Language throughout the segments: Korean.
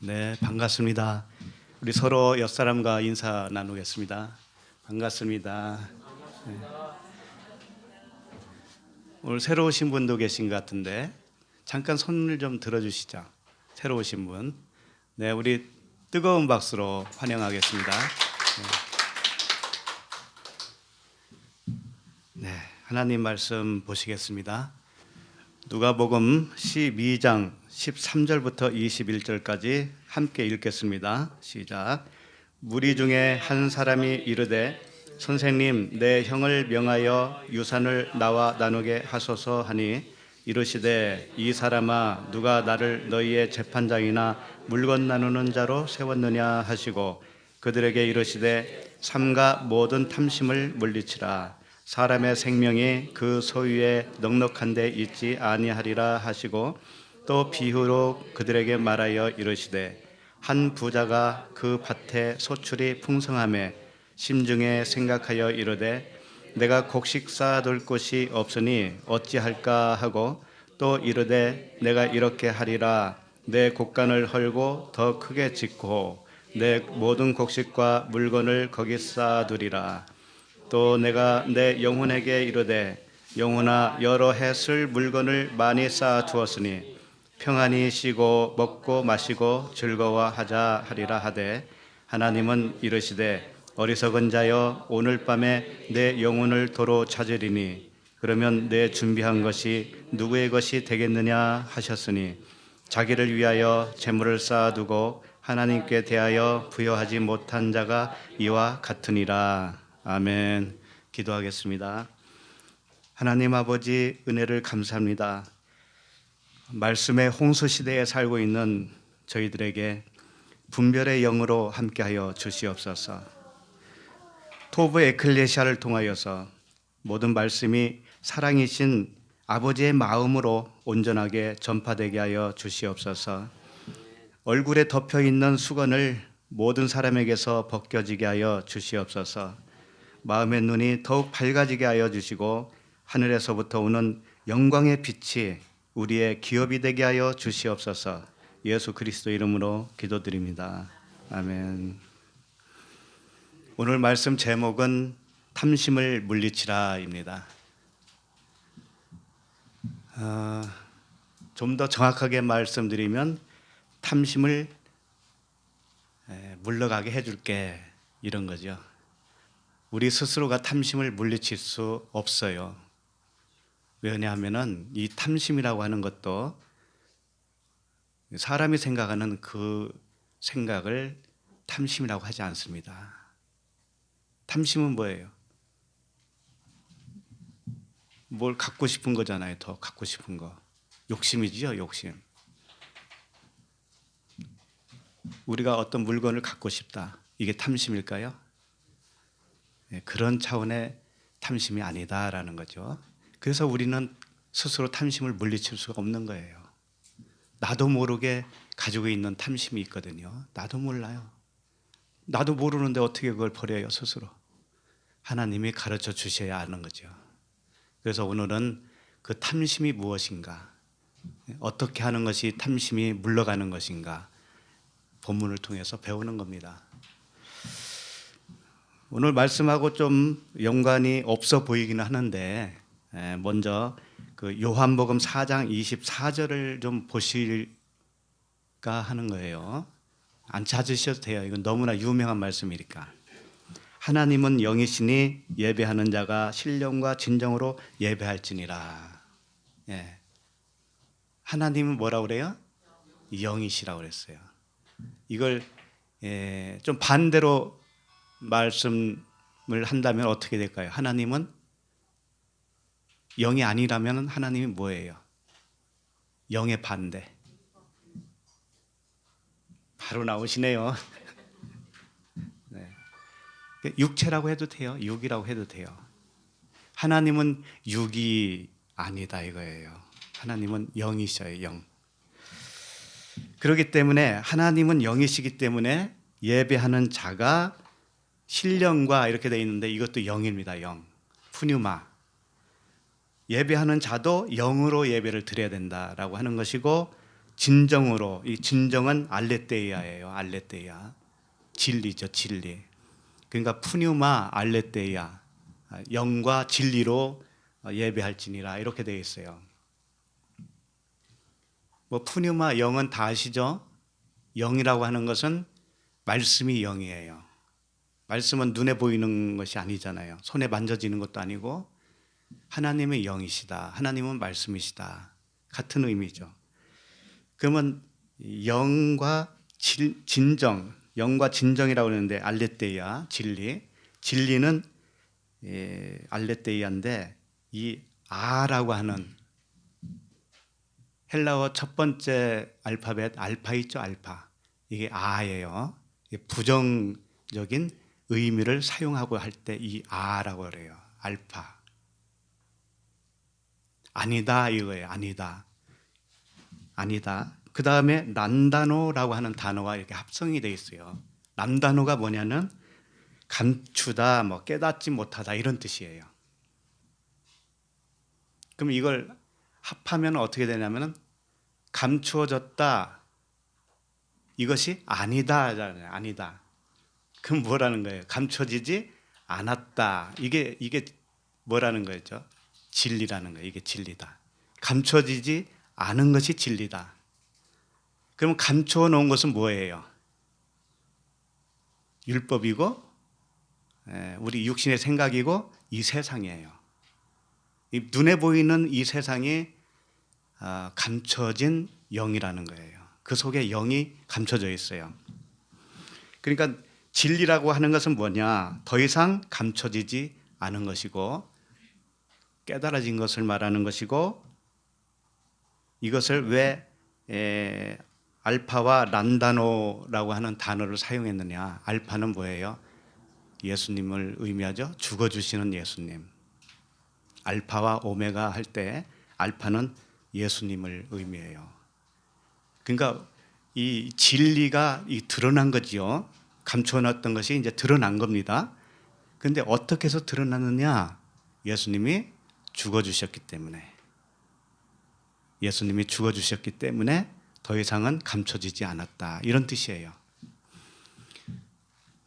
네, 반갑습니다. 우리 서로 옆사람과 인사 나누겠습니다. 반갑습니다. 네. 오늘 새로 오신 분도 계신 것 같은데 잠깐 손을 좀 들어주시죠. 새로 오신 분. 네, 우리 뜨거운 박수로 환영하겠습니다. 네, 하나님 말씀 보시겠습니다. 누가복음 12장 13절부터 21절까지 함께 읽겠습니다. 시작. 무리 중에 한 사람이 이르되 선생님, 내 형을 명하여 유산을 나와 나누게 하소서 하니 이르시되 이 사람아, 누가 나를 너희의 재판장이나 물건 나누는 자로 세웠느냐 하시고 그들에게 이르시되 삼가 모든 탐심을 물리치라. 사람의 생명이 그 소유에 넉넉한 데 있지 아니하리라 하시고 또 비유로 그들에게 말하여 이르시되 한 부자가 그 밭에 소출이 풍성하매 심중에 생각하여 이르되 내가 곡식 쌓아둘 곳이 없으니 어찌할까 하고 또 이르되 내가 이렇게 하리라. 내 곡간을 헐고 더 크게 짓고 내 모든 곡식과 물건을 거기 쌓아두리라. 또 내가 내 영혼에게 이르되 영혼아, 여러 해 쓸 물건을 많이 쌓아 두었으니 평안히 쉬고 먹고 마시고 즐거워하자 하리라 하되 하나님은 이르시되 어리석은 자여, 오늘 밤에 내 영혼을 도로 찾으리니 그러면 내 준비한 것이 누구의 것이 되겠느냐 하셨으니 자기를 위하여 재물을 쌓아두고 하나님께 대하여 부여하지 못한 자가 이와 같으니라. 아멘. 기도하겠습니다. 하나님 아버지, 은혜를 감사합니다. 말씀의 홍수 시대에 살고 있는 저희들에게 분별의 영으로 함께하여 주시옵소서. 토브 에클레시아를 통하여서 모든 말씀이 사랑이신 아버지의 마음으로 온전하게 전파되게 하여 주시옵소서. 얼굴에 덮여있는 수건을 모든 사람에게서 벗겨지게 하여 주시옵소서. 마음의 눈이 더욱 밝아지게 하여 주시고 하늘에서부터 오는 영광의 빛이 우리의 기업이 되게 하여 주시옵소서. 예수 그리스도 이름으로 기도드립니다. 아멘. 오늘 말씀 제목은 탐심을 물리치라입니다. 좀 더 정확하게 말씀드리면 탐심을 물러가게 해줄게, 이런 거죠. 우리 스스로가 탐심을 물리칠 수 없어요. 왜냐하면 이 탐심이라고 하는 것도 사람이 생각하는 그 생각을 탐심이라고 하지 않습니다. 탐심은 뭐예요? 뭘 갖고 싶은 거잖아요. 더 갖고 싶은 거. 욕심이지요, 욕심. 우리가 어떤 물건을 갖고 싶다. 이게 탐심일까요? 그런 차원의 탐심이 아니다라는 거죠. 그래서 우리는 스스로 탐심을 물리칠 수가 없는 거예요. 나도 모르게 가지고 있는 탐심이 있거든요. 나도 몰라요. 나도 모르는데 어떻게 그걸 버려요, 스스로. 하나님이 가르쳐 주셔야 하는 거죠. 그래서 오늘은 그 탐심이 무엇인가, 어떻게 하는 것이 탐심이 물러가는 것인가, 본문을 통해서 배우는 겁니다. 오늘 말씀하고 좀 연관이 없어 보이기는 하는데 먼저 그 요한복음 4장 24절을 좀 보실까 하는 거예요. 안 찾으셔도 돼요. 이건 너무나 유명한 말씀이니까. 하나님은 영이시니 예배하는 자가 신령과 진정으로 예배할지니라. 예. 하나님은 뭐라고 그래요? 영이시라고 그랬어요. 이걸 좀 반대로 말씀을 한다면 어떻게 될까요? 하나님은 영이 아니라면 하나님이 뭐예요? 영의 반대. 바로 나오시네요. 네. 육체라고 해도 돼요. 육이라고 해도 돼요. 하나님은 육이 아니다 이거예요. 하나님은 영이셔요. 영. 그렇기 때문에 하나님은 영이시기 때문에 예배하는 자가 신령과 이렇게 되어 있는데 이것도 영입니다. 영. 푸뉴마. 예배하는 자도 영으로 예배를 드려야 된다라고 하는 것이고 진정으로, 이 진정은 알레테이아예요. 알레테이아. 진리죠, 진리. 그러니까 푸뉴마 알레테이아. 영과 진리로 예배할지니라 이렇게 되어 있어요. 뭐 푸뉴마 영은 다 아시죠? 영이라고 하는 것은 말씀이 영이에요. 말씀은 눈에 보이는 것이 아니잖아요. 손에 만져지는 것도 아니고 하나님의 영이시다. 하나님은 말씀이시다. 같은 의미죠. 그러면 영과 진정, 영과 진정이라고 하는데 알레테이아, 진리. 진리는 알레테이아인데 이 아라고 하는 헬라어 첫 번째 알파벳 알파 있죠, 알파. 이게 아예요. 부정적인 의미를 사용하고 할 때 이 아라고 그래요. 알파. 아니다 이거예요. 아니다. 아니다. 그 다음에 난다노라고 하는 단어가 이렇게 합성이 되어 있어요. 난다노가 뭐냐면 감추다, 뭐 깨닫지 못하다 이런 뜻이에요. 그럼 이걸 합하면 어떻게 되냐면 감추어졌다. 이것이 아니다잖아요. 아니다. 그럼 뭐라는 거예요? 감춰지지 않았다. 이게 뭐라는 거죠? 진리라는 거예요. 이게 진리다. 감춰지지 않은 것이 진리다. 그럼 감춰 놓은 것은 뭐예요? 율법이고 우리 육신의 생각이고 이 세상이에요. 이 눈에 보이는 이 세상이 감춰진 영이라는 거예요. 그 속에 영이 감춰져 있어요. 그러니까 진리라고 하는 것은 뭐냐? 더 이상 감춰지지 않은 것이고 깨달아진 것을 말하는 것이고 이것을 왜 알파와 란다노라고 하는 단어를 사용했느냐? 알파는 뭐예요? 예수님을 의미하죠. 죽어주시는 예수님. 알파와 오메가 할 때 알파는 예수님을 의미해요. 그러니까 이 진리가 드러난 거지요. 감춰놨던 것이 이제 드러난 겁니다. 그런데 어떻게 해서 드러났느냐? 예수님이 죽어주셨기 때문에. 예수님이 죽어주셨기 때문에 더 이상은 감춰지지 않았다. 이런 뜻이에요.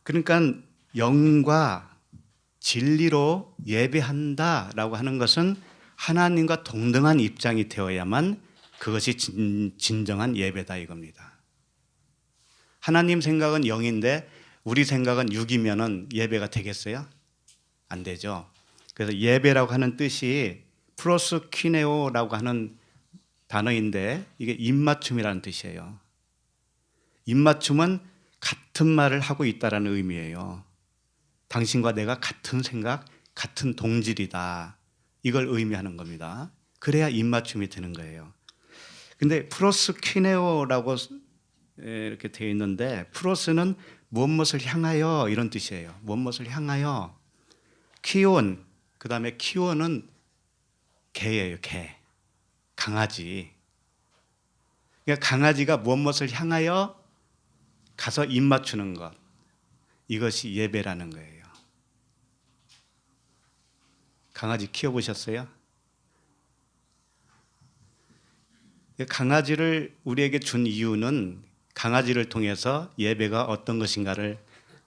그러니까 영과 진리로 예배한다라고 하는 것은 하나님과 동등한 입장이 되어야만 그것이 진정한 예배다 이겁니다. 하나님 생각은 영인데 우리 생각은 육이면은 예배가 되겠어요? 안 되죠. 그래서 예배라고 하는 뜻이 프로스퀴네오라고 하는 단어인데 이게 입맞춤이라는 뜻이에요. 입맞춤은 같은 말을 하고 있다라는 의미예요. 당신과 내가 같은 생각, 같은 동질이다. 이걸 의미하는 겁니다. 그래야 입맞춤이 되는 거예요. 근데 프로스퀴네오라고 이렇게 되어 있는데 프로스는 무엇을 향하여 이런 뜻이에요. 무엇을 향하여. 키온, 그 다음에 키온은 개예요. 개. 강아지. 그러니까 강아지가 무엇을 향하여 가서 입 맞추는 것. 이것이 예배라는 거예요. 강아지 키워보셨어요? 강아지를 우리에게 준 이유는 강아지를 통해서 예배가 어떤 것인가를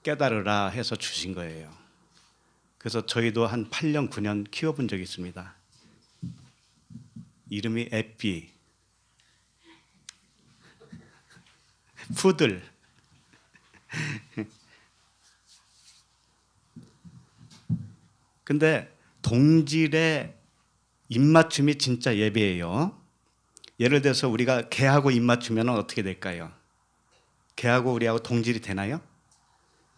깨달으라 해서 주신 거예요. 그래서 저희도 한 8년, 9년 키워본 적이 있습니다. 이름이 에피, 푸들. 근데 동질의 입맞춤이 진짜 예배예요. 예를 들어서 우리가 개하고 입맞추면 어떻게 될까요? 개하고 우리하고 동질이 되나요?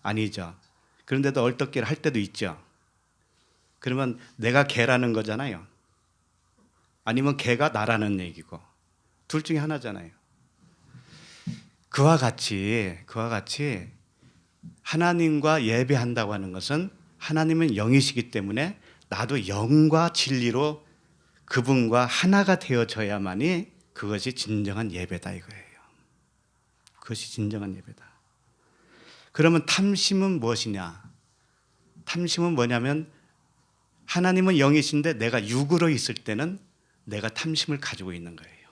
아니죠. 그런데도 얼떨결에 할 때도 있죠. 그러면 내가 개라는 거잖아요. 아니면 개가 나라는 얘기고. 둘 중에 하나잖아요. 그와 같이 하나님과 예배한다고 하는 것은 하나님은 영이시기 때문에 나도 영과 진리로 그분과 하나가 되어져야만이 그것이 진정한 예배다 이거예요. 그것이 진정한 예배다. 그러면 탐심은 무엇이냐? 탐심은 뭐냐면 하나님은 영이신데 내가 육으로 있을 때는 내가 탐심을 가지고 있는 거예요.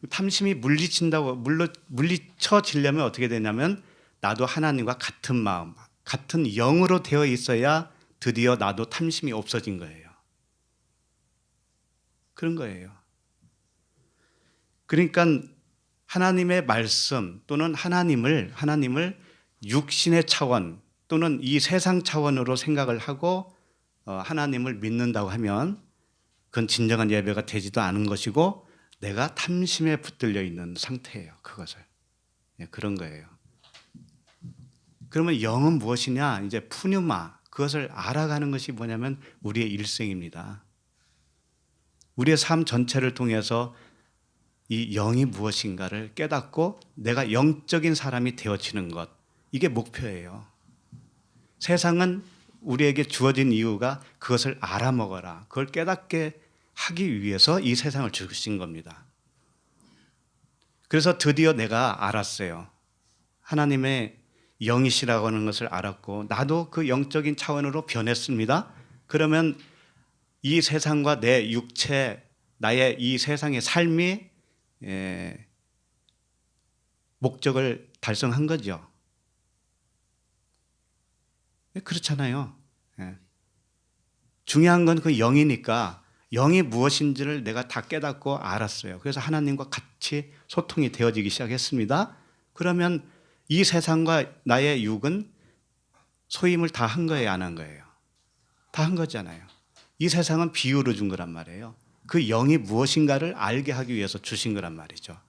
탐심이 물리쳐지려면 어떻게 되냐면 나도 하나님과 같은 마음, 같은 영으로 되어 있어야 드디어 나도 탐심이 없어진 거예요. 그런 거예요. 그러니까 하나님의 말씀 또는 하나님을 육신의 차원 또는 이 세상 차원으로 생각을 하고 하나님을 믿는다고 하면 그건 진정한 예배가 되지도 않은 것이고 내가 탐심에 붙들려 있는 상태예요. 그것을. 그런 거예요. 그러면 영은 무엇이냐? 이제 푸뉴마, 그것을 알아가는 것이 뭐냐면 우리의 일생입니다. 우리의 삶 전체를 통해서 이 영이 무엇인가를 깨닫고 내가 영적인 사람이 되어지는 것, 이게 목표예요. 세상은 우리에게 주어진 이유가 그것을 알아먹어라, 그걸 깨닫게 하기 위해서 이 세상을 주신 겁니다. 그래서 드디어 내가 알았어요. 하나님의 영이시라고 하는 것을 알았고 나도 그 영적인 차원으로 변했습니다. 그러면 이 세상과 내 육체, 나의 이 세상의 삶이 목적을 달성한 거죠. 그렇잖아요. 중요한 건 그 영이니까 영이 무엇인지를 내가 다 깨닫고 알았어요. 그래서 하나님과 같이 소통이 되어지기 시작했습니다. 그러면 이 세상과 나의 육은 소임을 다 한 거예요, 안 한 거예요? 다 한 거잖아요. 이 세상은 비유로 준 거란 말이에요. 그 영이 무엇인가를 알게 하기 위해서 주신 거란 말이죠.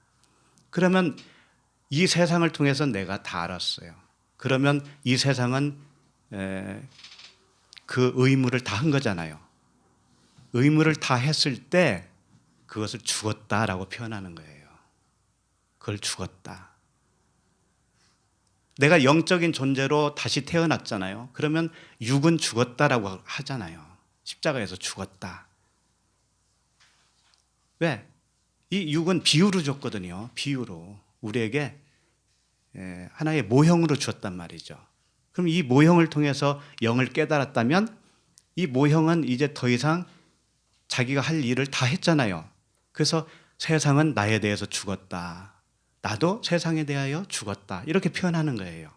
그러면 이 세상을 통해서 내가 다 알았어요. 그러면 이 세상은 그 의무를 다 한 거잖아요. 의무를 다 했을 때 그것을 죽었다라고 표현하는 거예요. 그걸 죽었다. 내가 영적인 존재로 다시 태어났잖아요. 그러면 육은 죽었다라고 하잖아요. 십자가에서 죽었다. 왜? 이 육은 비유로 줬거든요. 비유로. 우리에게 하나의 모형으로 주었단 말이죠. 그럼 이 모형을 통해서 영을 깨달았다면 이 모형은 이제 더 이상 자기가 할 일을 다 했잖아요. 그래서 세상은 나에 대해서 죽었다. 나도 세상에 대하여 죽었다. 이렇게 표현하는 거예요.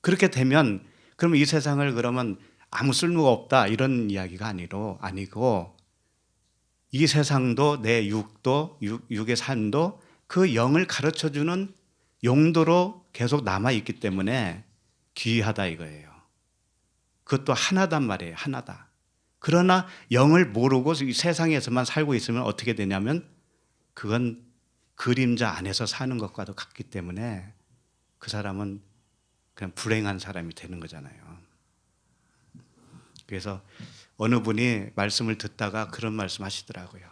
그렇게 되면 그러면 이 세상을 그러면 아무 쓸모가 없다 이런 이야기가 아니고 이 세상도 내 육도 육의 삶도 그 영을 가르쳐주는 용도로 계속 남아있기 때문에 귀하다 이거예요. 그것도 하나단 말이에요. 하나다. 그러나 영을 모르고 이 세상에서만 살고 있으면 어떻게 되냐면 그건 그림자 안에서 사는 것과도 같기 때문에 그 사람은 그냥 불행한 사람이 되는 거잖아요. 그래서 어느 분이 말씀을 듣다가 그런 말씀 하시더라고요.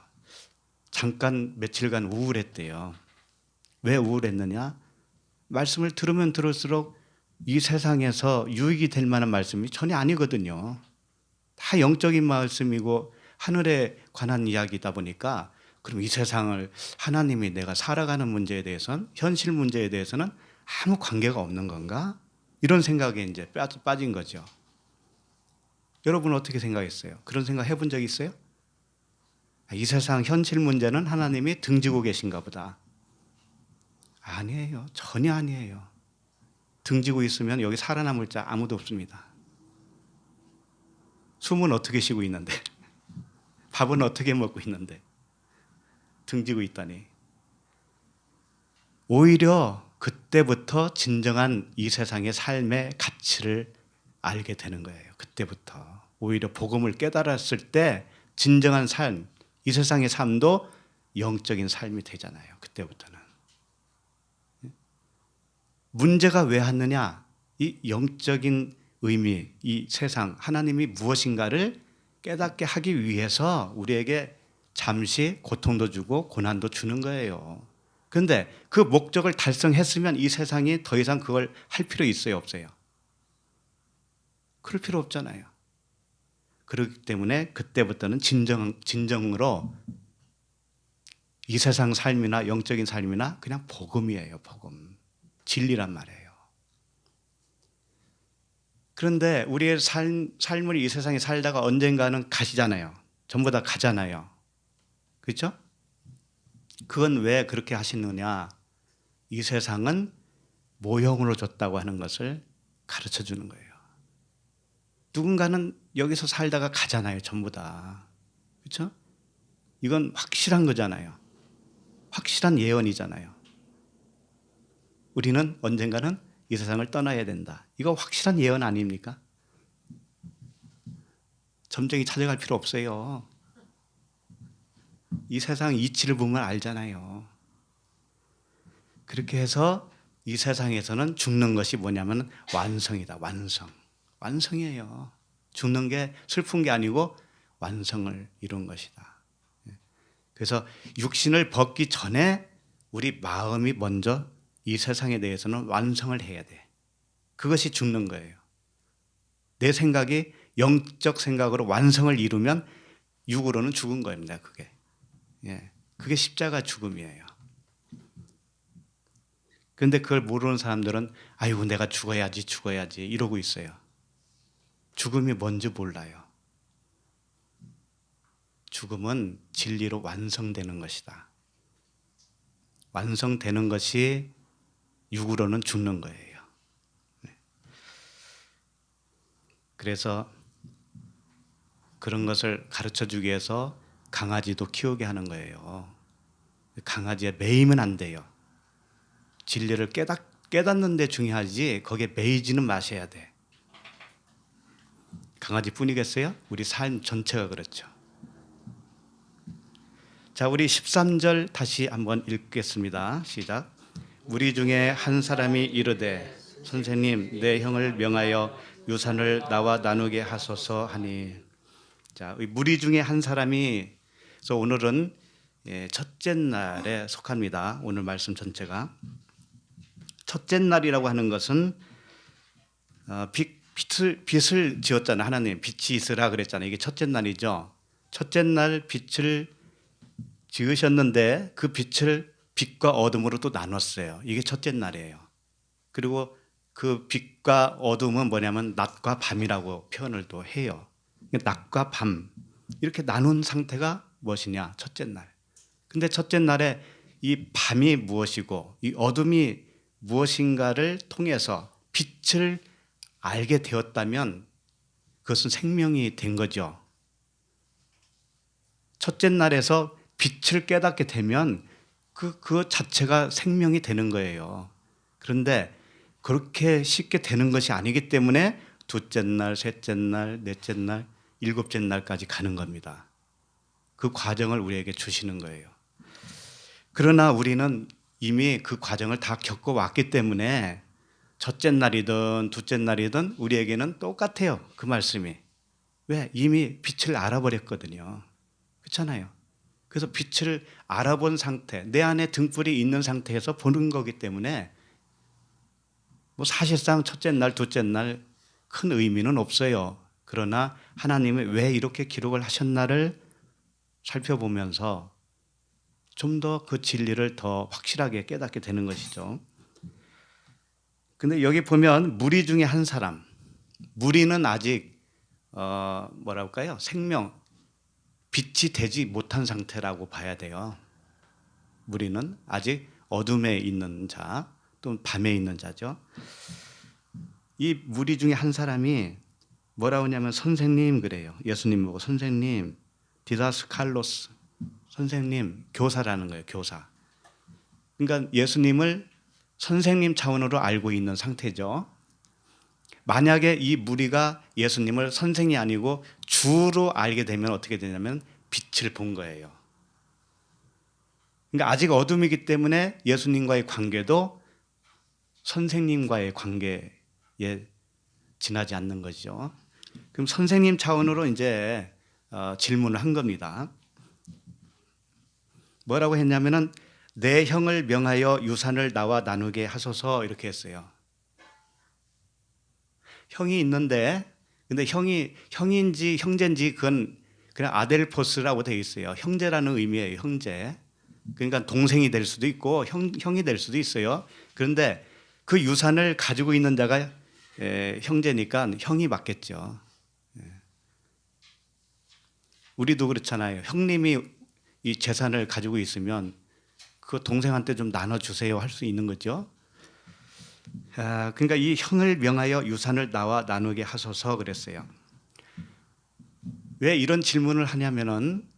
잠깐 며칠간 우울했대요. 왜 우울했느냐? 말씀을 들으면 들을수록 이 세상에서 유익이 될 만한 말씀이 전혀 아니거든요. 다 영적인 말씀이고 하늘에 관한 이야기다 보니까 그럼 이 세상을 하나님이 내가 살아가는 문제에 대해서는 현실 문제에 대해서는 아무 관계가 없는 건가? 이런 생각에 이제 빠진 거죠. 여러분 어떻게 생각했어요? 그런 생각 해본 적 있어요? 이 세상 현실 문제는 하나님이 등지고 계신가 보다. 아니에요. 전혀 아니에요. 등지고 있으면 여기 살아남을 자 아무도 없습니다. 숨은 어떻게 쉬고 있는데 밥은 어떻게 먹고 있는데 등지고 있다니. 오히려 그때부터 진정한 이 세상의 삶의 가치를 알게 되는 거예요. 그때부터 오히려 복음을 깨달았을 때 진정한 삶, 이 세상의 삶도 영적인 삶이 되잖아요. 그때부터는. 문제가 왜 왔느냐? 이 영적인 의미, 이 세상, 하나님이 무엇인가를 깨닫게 하기 위해서 우리에게 잠시 고통도 주고 고난도 주는 거예요. 그런데 그 목적을 달성했으면 이 세상이 더 이상 그걸 할 필요 있어요, 없어요? 그럴 필요 없잖아요. 그렇기 때문에 그때부터는 진정으로 이 세상 삶이나 영적인 삶이나 그냥 복음이에요, 복음. 진리란 말이에요. 그런데 우리의 삶을 이 세상에 살다가 언젠가는 가시잖아요. 전부 다 가잖아요. 그렇죠? 그건 왜 그렇게 하시느냐? 이 세상은 모형으로 줬다고 하는 것을 가르쳐 주는 거예요. 누군가는 여기서 살다가 가잖아요, 전부 다. 그렇죠? 이건 확실한 거잖아요. 확실한 예언이잖아요. 우리는 언젠가는 이 세상을 떠나야 된다. 이거 확실한 예언 아닙니까? 점쟁이 찾아갈 필요 없어요. 이 세상 이치를 보면 알잖아요. 그렇게 해서 이 세상에서는 죽는 것이 뭐냐면 완성이다. 완성. 완성이에요. 죽는 게 슬픈 게 아니고 완성을 이룬 것이다. 그래서 육신을 벗기 전에 우리 마음이 먼저 이 세상에 대해서는 완성을 해야 돼. 그것이 죽는 거예요. 내 생각이 영적 생각으로 완성을 이루면 육으로는 죽은 겁니다. 그게. 예. 그게 십자가 죽음이에요. 그런데 그걸 모르는 사람들은 아이고 내가 죽어야지 이러고 있어요. 죽음이 뭔지 몰라요. 죽음은 진리로 완성되는 것이다. 완성되는 것이 육으로는 죽는 거예요. 그래서 그런 것을 가르쳐 주기 위해서 강아지도 키우게 하는 거예요. 강아지에 매이면 안 돼요. 진리를 깨닫는 데 중요하지 거기에 매이지는 마셔야 돼. 강아지뿐이겠어요? 우리 삶 전체가 그렇죠. 자, 우리 13절 다시 한번 읽겠습니다. 시작. 무리 중에 한 사람이 이르되 선생님 내 형을 명하여 유산을 나와 나누게 하소서 하니. 자, 무리 중에 한 사람이, 그래서 오늘은 첫째 날에 속합니다. 오늘 말씀 전체가. 첫째 날이라고 하는 것은 빛을 지었잖아요. 하나님 빛이 있으라 그랬잖아요. 이게 첫째 날이죠. 첫째 날 빛을 지으셨는데 그 빛을 빛과 어둠으로 또 나눴어요. 이게 첫째 날이에요. 그리고 그 빛과 어둠은 뭐냐면 낮과 밤이라고 표현을 또 해요. 낮과 밤 이렇게 나눈 상태가 무엇이냐? 첫째 날. 근데 첫째 날에 이 밤이 무엇이고 이 어둠이 무엇인가를 통해서 빛을 알게 되었다면 그것은 생명이 된 거죠. 첫째 날에서 빛을 깨닫게 되면 그 자체가 생명이 되는 거예요. 그런데 그렇게 쉽게 되는 것이 아니기 때문에 둘째 날, 셋째 날, 넷째 날, 일곱째 날까지 가는 겁니다. 그 과정을 우리에게 주시는 거예요. 그러나 우리는 이미 그 과정을 다 겪어왔기 때문에 첫째 날이든 둘째 날이든 우리에게는 똑같아요. 그 말씀이. 왜? 이미 빛을 알아버렸거든요. 그렇잖아요. 그래서 빛을 알아본 상태, 내 안에 등불이 있는 상태에서 보는 거기 때문에 뭐 사실상 첫째 날, 둘째 날 큰 의미는 없어요. 그러나 하나님이 왜 이렇게 기록을 하셨나를 살펴보면서 좀 더 그 진리를 더 확실하게 깨닫게 되는 것이죠. 근데 여기 보면 무리 중에 한 사람, 무리는 아직 뭐랄까요? 생명, 빛이 되지 못한 상태라고 봐야 돼요. 무리는 아직 어둠에 있는 자, 또는 밤에 있는 자죠. 이 무리 중에 한 사람이 뭐라고 하냐면 선생님 그래요. 예수님 보고 선생님, 디다스칼로스, 선생님, 교사라는 거예요. 교사. 그러니까 예수님을 선생님 차원으로 알고 있는 상태죠. 만약에 이 무리가 예수님을 선생이 아니고 주로 알게 되면 어떻게 되냐면 빛을 본 거예요. 그러니까 아직 어둠이기 때문에 예수님과의 관계도 선생님과의 관계에 지나지 않는 거죠. 그럼 선생님 차원으로 이제 질문을 한 겁니다. 뭐라고 했냐면은 내 형을 명하여 유산을 나와 나누게 하소서 이렇게 했어요. 형이 있는데 근데 형인지 형제인지 그건 그냥 아델포스라고 되어 있어요. 형제라는 의미예요. 형제. 그러니까 동생이 될 수도 있고 형이 될 수도 있어요. 그런데 그 유산을 가지고 있는 자가 형제니까 형이 맞겠죠. 우리도 그렇잖아요. 형님이 이 재산을 가지고 있으면 그 동생한테 좀 나눠주세요 할 수 있는 거죠. 그러니까 이 형을 명하여 유산을 나와 나누게 하소서 그랬어요. 왜 이런 질문을 하냐면은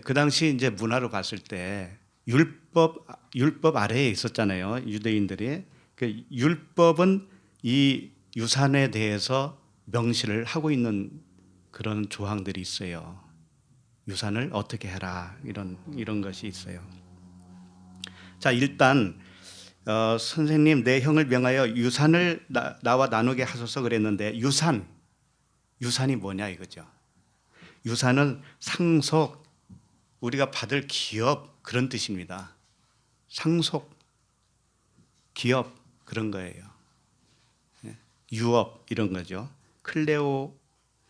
그 당시 이제 문화로 봤을 때 율법 아래에 있었잖아요. 유대인들이. 그 율법은 이 유산에 대해서 명시를 하고 있는 그런 조항들이 있어요. 유산을 어떻게 해라 이런 것이 있어요. 자, 일단 선생님 내 형을 명하여 유산을 나와 나누게 하소서 그랬는데 유산이 뭐냐 이거죠. 유산은 상속, 우리가 받을 기업 그런 뜻입니다. 상속, 기업 그런 거예요. 유업 이런 거죠.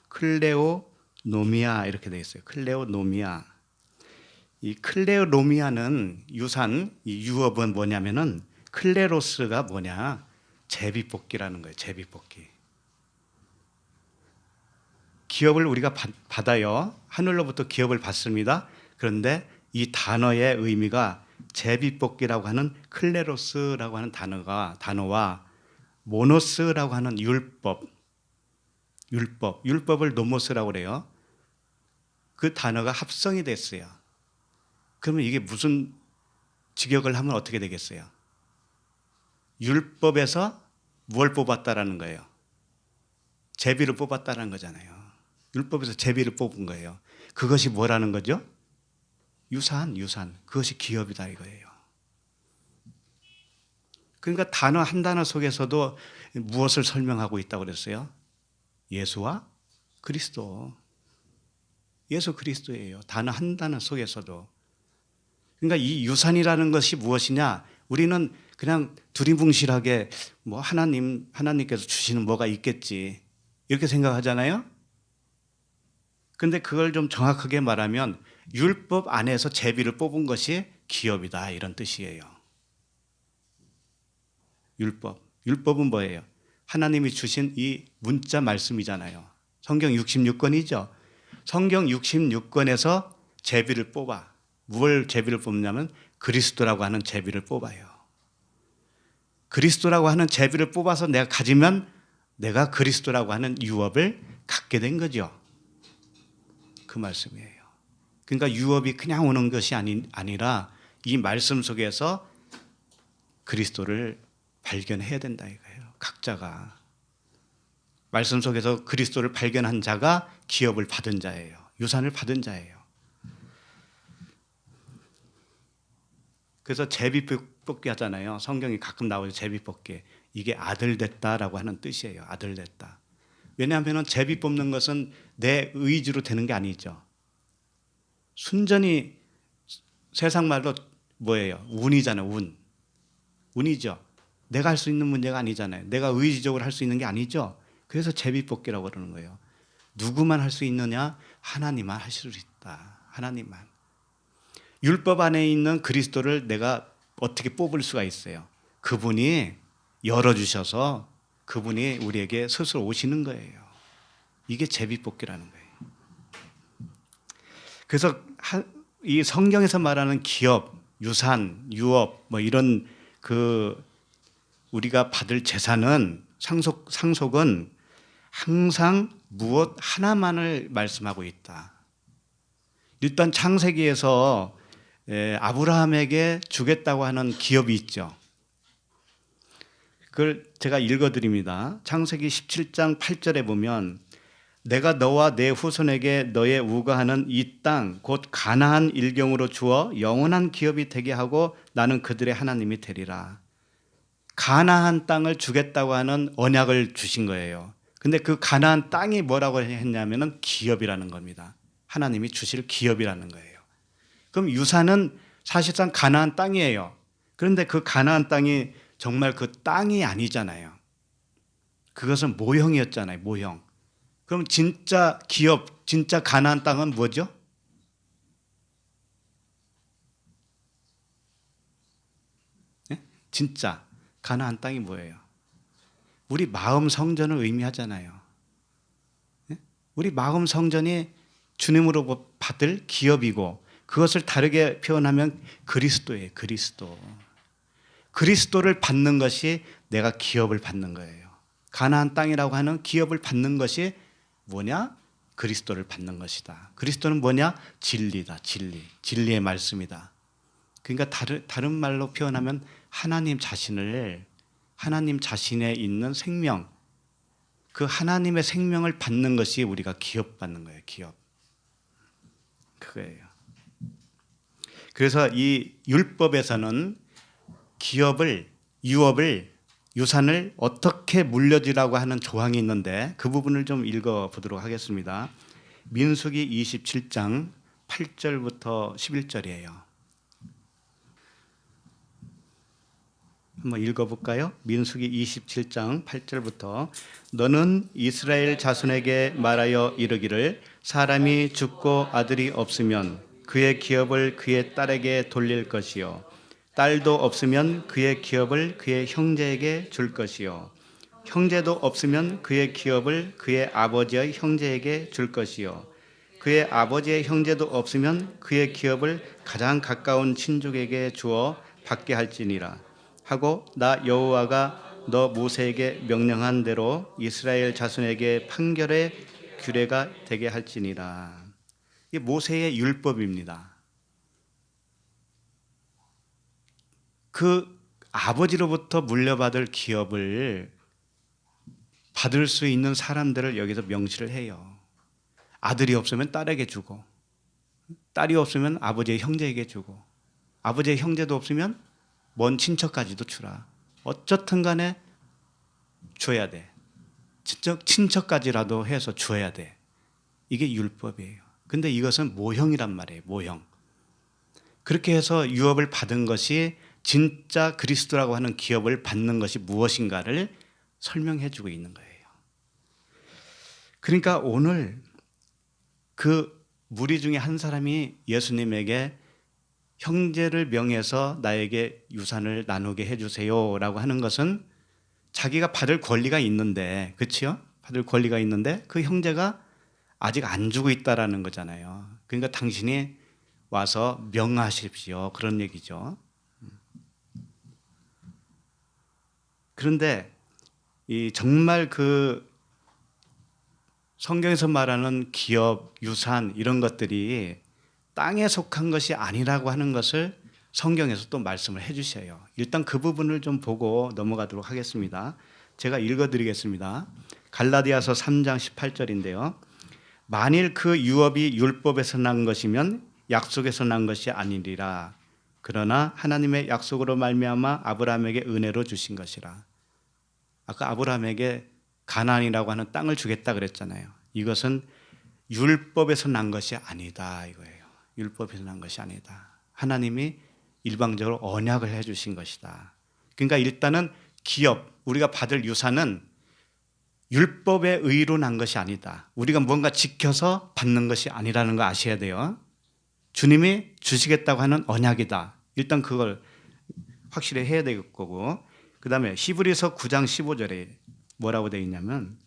클레오노미아 이렇게 되어 있어요. 클레오노미아. 이 클레오노미아는 유산, 이 유업은 뭐냐면은 클레로스가 뭐냐? 제비뽑기라는 거예요. 제비뽑기. 기업을 우리가 받아요. 하늘로부터 기업을 받습니다. 그런데 이 단어의 의미가 제비뽑기라고 하는 클레로스라고 하는 단어와 모노스라고 하는 율법을 노모스라고 그래요. 그 단어가 합성이 됐어요. 그러면 이게 무슨 직역을 하면 어떻게 되겠어요? 율법에서 뭘 뽑았다라는 거예요? 제비를 뽑았다는 거잖아요. 율법에서 제비를 뽑은 거예요. 그것이 뭐라는 거죠? 유산. 그것이 기업이다 이거예요. 그러니까 단어 한 단어 속에서도 무엇을 설명하고 있다고 그랬어요? 예수와 그리스도. 예수 그리스도예요. 단어 한 단어 속에서도. 그러니까 이 유산이라는 것이 무엇이냐? 우리는 그냥 두리뭉실하게 뭐 하나님께서 주시는 뭐가 있겠지. 이렇게 생각하잖아요. 근데 그걸 좀 정확하게 말하면 율법 안에서 제비를 뽑은 것이 기업이다 이런 뜻이에요. 율법은 뭐예요? 하나님이 주신 이 문자 말씀이잖아요. 성경 66권이죠. 성경 66권에서 제비를 뽑아. 무엇을 제비를 뽑냐면 그리스도라고 하는 제비를 뽑아요. 그리스도라고 하는 제비를 뽑아서 내가 가지면 내가 그리스도라고 하는 유업을 갖게 된 거죠. 그 말씀이에요. 그러니까 유업이 그냥 오는 것이 아니라 이 말씀 속에서 그리스도를 발견해야 된다 이거예요. 각자가. 말씀 속에서 그리스도를 발견한 자가 기업을 받은 자예요. 유산을 받은 자예요. 그래서 제비뽑기 하잖아요. 성경이 가끔 나오죠. 제비뽑기. 이게 아들 됐다라고 하는 뜻이에요. 아들 됐다. 왜냐하면 제비 뽑는 것은 내 의지로 되는 게 아니죠. 순전히 세상 말로 뭐예요? 운이잖아요. 운이죠. 내가 할 수 있는 문제가 아니잖아요. 내가 의지적으로 할 수 있는 게 아니죠. 그래서 제비뽑기라고 그러는 거예요. 누구만 할 수 있느냐? 하나님만 하실 수 있다. 하나님만. 율법 안에 있는 그리스도를 내가 어떻게 뽑을 수가 있어요? 그분이 열어주셔서 그분이 우리에게 스스로 오시는 거예요. 이게 제비뽑기라는 거예요. 그래서 이 성경에서 말하는 기업, 유산, 유업 뭐 이런 그 우리가 받을 재산은 상속은 항상 무엇 하나만을 말씀하고 있다. 일단 창세기에서 아브라함에게 주겠다고 하는 기업이 있죠. 그걸 제가 읽어드립니다. 창세기 17장 8절에 보면 내가 너와 내 후손에게 너의 우거하는 이 땅 곧 가나안 일경으로 주어 영원한 기업이 되게 하고 나는 그들의 하나님이 되리라. 가나안 땅을 주겠다고 하는 언약을 주신 거예요. 근데 그 가나안 땅이 뭐라고 했냐면은 기업이라는 겁니다. 하나님이 주실 기업이라는 거예요. 그럼 유산은 사실상 가나안 땅이에요. 그런데 그 가나안 땅이 정말 그 땅이 아니잖아요. 그것은 모형이었잖아요. 모형. 그럼 진짜 기업, 진짜 가나안 땅은 뭐죠? 네? 진짜 가나안 땅이 뭐예요? 우리 마음 성전을 의미하잖아요. 네? 우리 마음 성전이 주님으로 받을 기업이고 그것을 다르게 표현하면 그리스도예요. 그리스도. 그리스도를 받는 것이 내가 기업을 받는 거예요. 가나안 땅이라고 하는 기업을 받는 것이 뭐냐? 그리스도를 받는 것이다. 그리스도는 뭐냐? 진리다. 진리. 진리의 말씀이다. 그러니까 다른 말로 표현하면 하나님 자신에 있는 생명, 그 하나님의 생명을 받는 것이 우리가 기업 받는 거예요. 기업. 그거예요. 그래서 이 율법에서는 유산을 어떻게 물려주라고 하는 조항이 있는데 그 부분을 좀 읽어보도록 하겠습니다. 민수기 27장 8절부터 11절이에요. 한번 읽어볼까요? 민수기 27장 8절부터 너는 이스라엘 자손에게 말하여 이르기를 사람이 죽고 아들이 없으면 그의 기업을 그의 딸에게 돌릴 것이요 딸도 없으면 그의 기업을 그의 형제에게 줄 것이요 형제도 없으면 그의 기업을 그의 아버지의 형제에게 줄 것이요 그의 아버지의 형제도 없으면 그의 기업을 가장 가까운 친족에게 주어 받게 할지니라 하고 나 여호와가 너 모세에게 명령한 대로 이스라엘 자손에게 판결의 규례가 되게 할지니라. 이게 모세의 율법입니다. 그 아버지로부터 물려받을 기업을 받을 수 있는 사람들을 여기서 명시를 해요. 아들이 없으면 딸에게 주고 딸이 없으면 아버지의 형제에게 주고 아버지의 형제도 없으면 먼 친척까지도 주라. 어쨌든 간에 줘야 돼. 친척까지라도 해서 줘야 돼. 이게 율법이에요. 근데 이것은 모형이란 말이에요. 모형. 그렇게 해서 유업을 받은 것이 진짜 그리스도라고 하는 기업을 받는 것이 무엇인가를 설명해 주고 있는 거예요. 그러니까 오늘 그 무리 중에 한 사람이 예수님에게 형제를 명해서 나에게 유산을 나누게 해주세요 라고 하는 것은 자기가 받을 권리가 있는데, 그렇죠? 받을 권리가 있는데 그 형제가 아직 안 주고 있다라는 거잖아요. 그러니까 당신이 와서 명하십시오, 그런 얘기죠. 그런데 정말 그 성경에서 말하는 기업, 유산 이런 것들이 땅에 속한 것이 아니라고 하는 것을 성경에서 또 말씀을 해 주셔요. 일단 그 부분을 좀 보고 넘어가도록 하겠습니다. 제가 읽어드리겠습니다. 갈라디아서 3장 18절인데요. 만일 그 유업이 율법에서 난 것이면 약속에서 난 것이 아니리라. 그러나 하나님의 약속으로 말미암아 아브라함에게 은혜로 주신 것이라. 아까 아브라함에게 가나안이라고 하는 땅을 주겠다 그랬잖아요. 이것은 율법에서 난 것이 아니다 이거예요. 율법에서 난 것이 아니다. 하나님이 일방적으로 언약을 해 주신 것이다. 그러니까 일단은 기업, 우리가 받을 유산은 율법의 의로 난 것이 아니다. 우리가 뭔가 지켜서 받는 것이 아니라는 거 아셔야 돼요. 주님이 주시겠다고 하는 언약이다. 일단 그걸 확실히 해야 될 거고, 그 다음에 히브리서 9장 15절에 뭐라고 되어 있냐면,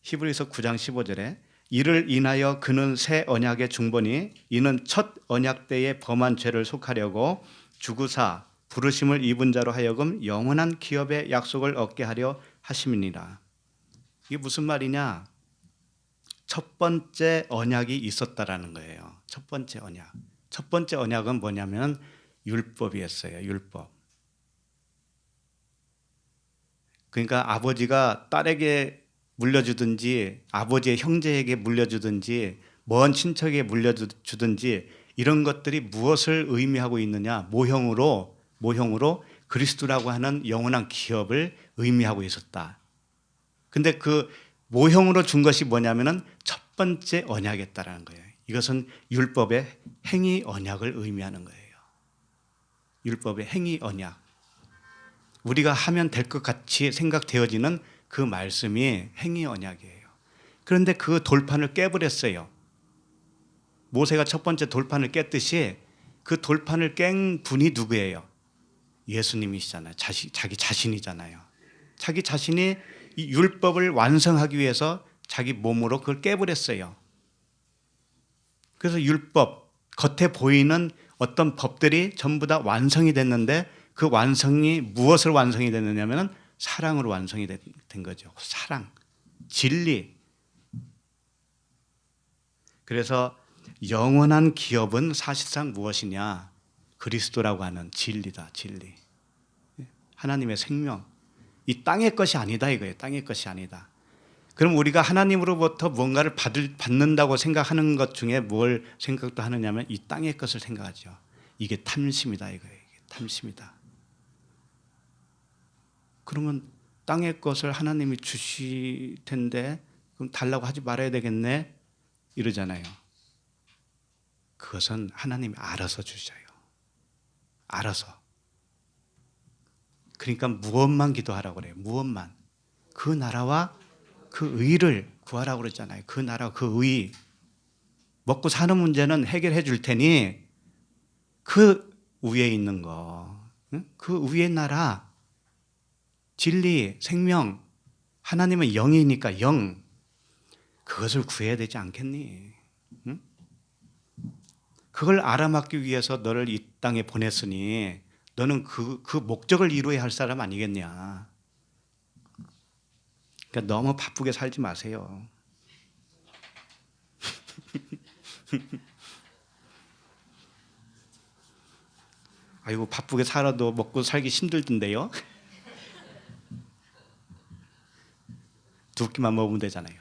히브리서 9장 15절에 이를 인하여 그는 새 언약의 중보니 이는 첫 언약 때의 범한 죄를 속하려고 주구사 부르심을 입은 자로 하여금 영원한 기업의 약속을 얻게 하려 하심이니라. 이게 무슨 말이냐? 첫 번째 언약이 있었다라는 거예요. 첫 번째 언약. 첫 번째 언약은 뭐냐면 율법이었어요. 율법. 그러니까 아버지가 딸에게 물려주든지 아버지의 형제에게 물려주든지 먼 친척에게 물려주든지 이런 것들이 무엇을 의미하고 있느냐? 모형으로 그리스도라고 하는 영원한 기업을 의미하고 있었다. 근데 그 모형으로 준 것이 뭐냐면은 첫 번째 언약이었다라는 거예요. 이것은 율법의 행위 언약을 의미하는 거예요. 율법의 행위 언약. 우리가 하면 될 것 같이 생각되어지는 그 말씀이 행위 언약이에요. 그런데 그 돌판을 깨버렸어요. 모세가 첫 번째 돌판을 깼듯이 그 돌판을 깬 분이 누구예요? 예수님이시잖아요. 자기 자신이잖아요. 자기 자신이 이 율법을 완성하기 위해서 자기 몸으로 그걸 깨버렸어요. 그래서 율법, 겉에 보이는 어떤 법들이 전부 다 완성이 됐는데 그 완성이 무엇을 완성이 됐느냐면 사랑으로 완성이 된 거죠. 사랑, 진리. 그래서 영원한 기업은 사실상 무엇이냐? 그리스도라고 하는 진리다, 진리. 하나님의 생명. 이 땅의 것이 아니다 이거예요. 땅의 것이 아니다. 그럼 우리가 하나님으로부터 뭔가를 받는다고 생각하는 것 중에 뭘 생각도 하느냐면 이 땅의 것을 생각하죠. 이게 탐심이다 이거예요. 이게 탐심이다. 그러면 땅의 것을 하나님이 주실 텐데 그럼 달라고 하지 말아야 되겠네 이러잖아요. 그것은 하나님이 알아서 주셔요. 알아서. 그러니까 무엇만 기도하라고 그래요. 무엇만. 그 나라와 그 의를 구하라고 그랬잖아요. 그 나라 그 의. 먹고 사는 문제는 해결해 줄 테니 그 위에 있는 거. 그 위의 나라. 진리, 생명. 하나님은 영이니까 영. 그것을 구해야 되지 않겠니? 응? 그걸 알아맞기 위해서 너를 이 땅에 보냈으니 너는 그 목적을 이루어야 할 사람 아니겠냐. 그러니까 너무 바쁘게 살지 마세요. 아이고 바쁘게 살아도 먹고 살기 힘들던데요. 두 끼만 먹으면 되잖아요.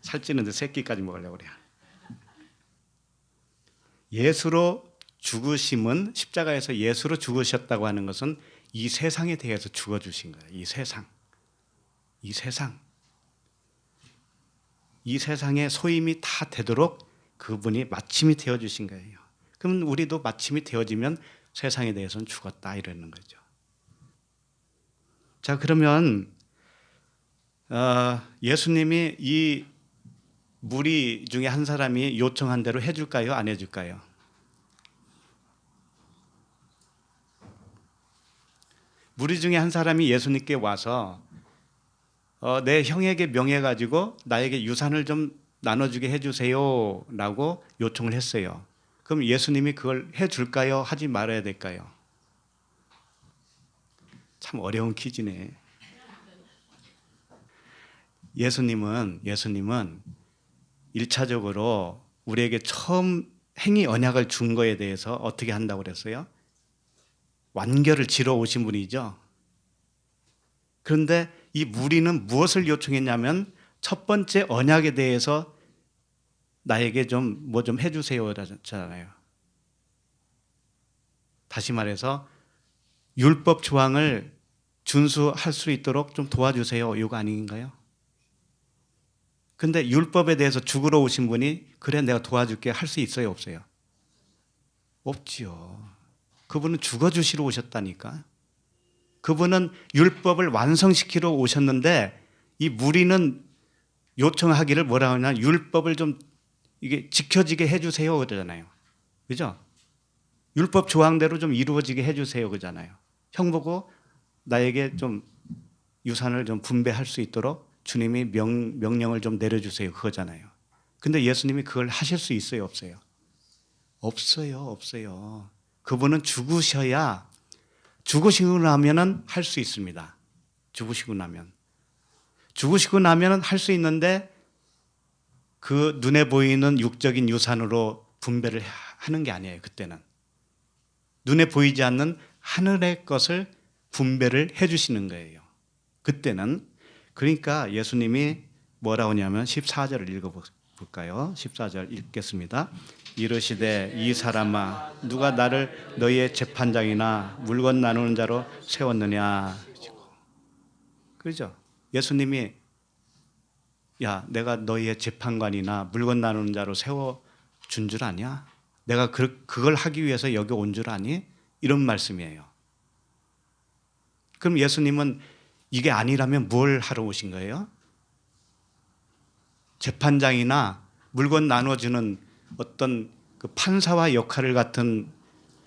살찌는데 세 끼까지 먹으려고 그래요. 예수로 죽으심은 십자가에서 예수로 죽으셨다고 하는 것은 이 세상에 대해서 죽어주신 거예요. 이 세상. 이 세상. 이 세상에 소임이 다 되도록 그분이 마침이 되어주신 거예요. 그럼 우리도 마침이 되어지면 세상에 대해서는 죽었다 이러는 거죠. 자 그러면 예수님이 이 무리 중에 한 사람이 요청한 대로 해줄까요? 안 해줄까요? 무리 중에 한 사람이 예수님께 와서 내 형에게 명해가지고 나에게 유산을 좀 나눠주게 해주세요 라고 요청을 했어요. 그럼 예수님이 그걸 해줄까요? 하지 말아야 될까요? 참 어려운 퀴즈네. 예수님은 1차적으로 우리에게 처음 행위 언약을 준 거에 대해서 어떻게 한다고 그랬어요? 완결을 지러 오신 분이죠. 그런데 이 무리는 무엇을 요청했냐면 첫 번째 언약에 대해서 나에게 좀 뭐 좀 해주세요 그러잖아요. 다시 말해서 율법 조항을 준수할 수 있도록 좀 도와주세요. 이거 아닌가요? 근데 율법에 대해서 죽으러 오신 분이 그래 내가 도와줄게 할 수 있어요 없어요? 없지요. 그분은 죽어주시러 오셨다니까. 그분은 율법을 완성시키러 오셨는데 이 무리는 요청하기를 뭐라 하냐 율법을 좀 이게 지켜지게 해주세요 그러잖아요. 그죠? 율법 조항대로 좀 이루어지게 해주세요 그러잖아요. 형 보고 나에게 좀 유산을 좀 분배할 수 있도록 주님이 명령을 좀 내려주세요 그거잖아요. 근데 예수님이 그걸 하실 수 있어요 없어요? 없어요. 그분은 죽으시고 나면은 할 수 있습니다. 죽으시고 나면은 할 수 있는데 그 눈에 보이는 육적인 유산으로 분배를 하는 게 아니에요. 그때는 눈에 보이지 않는 하늘의 것을 분배를 해주시는 거예요. 그때는. 그러니까 예수님이 뭐라고 하냐면 14절을 읽어볼까요? 14절 읽겠습니다. 이르시되 이 사람아 누가 나를 너희의 재판장이나 물건 나누는 자로 세웠느냐. 그렇죠? 예수님이 야 내가 너희의 재판관이나 물건 나누는 자로 세워준 줄 아냐? 내가 그걸 하기 위해서 여기 온 줄 아니? 이런 말씀이에요. 그럼 예수님은 이게 아니라면 뭘 하러 오신 거예요? 재판장이나 물건 나눠주는 어떤 그 판사와 역할을 같은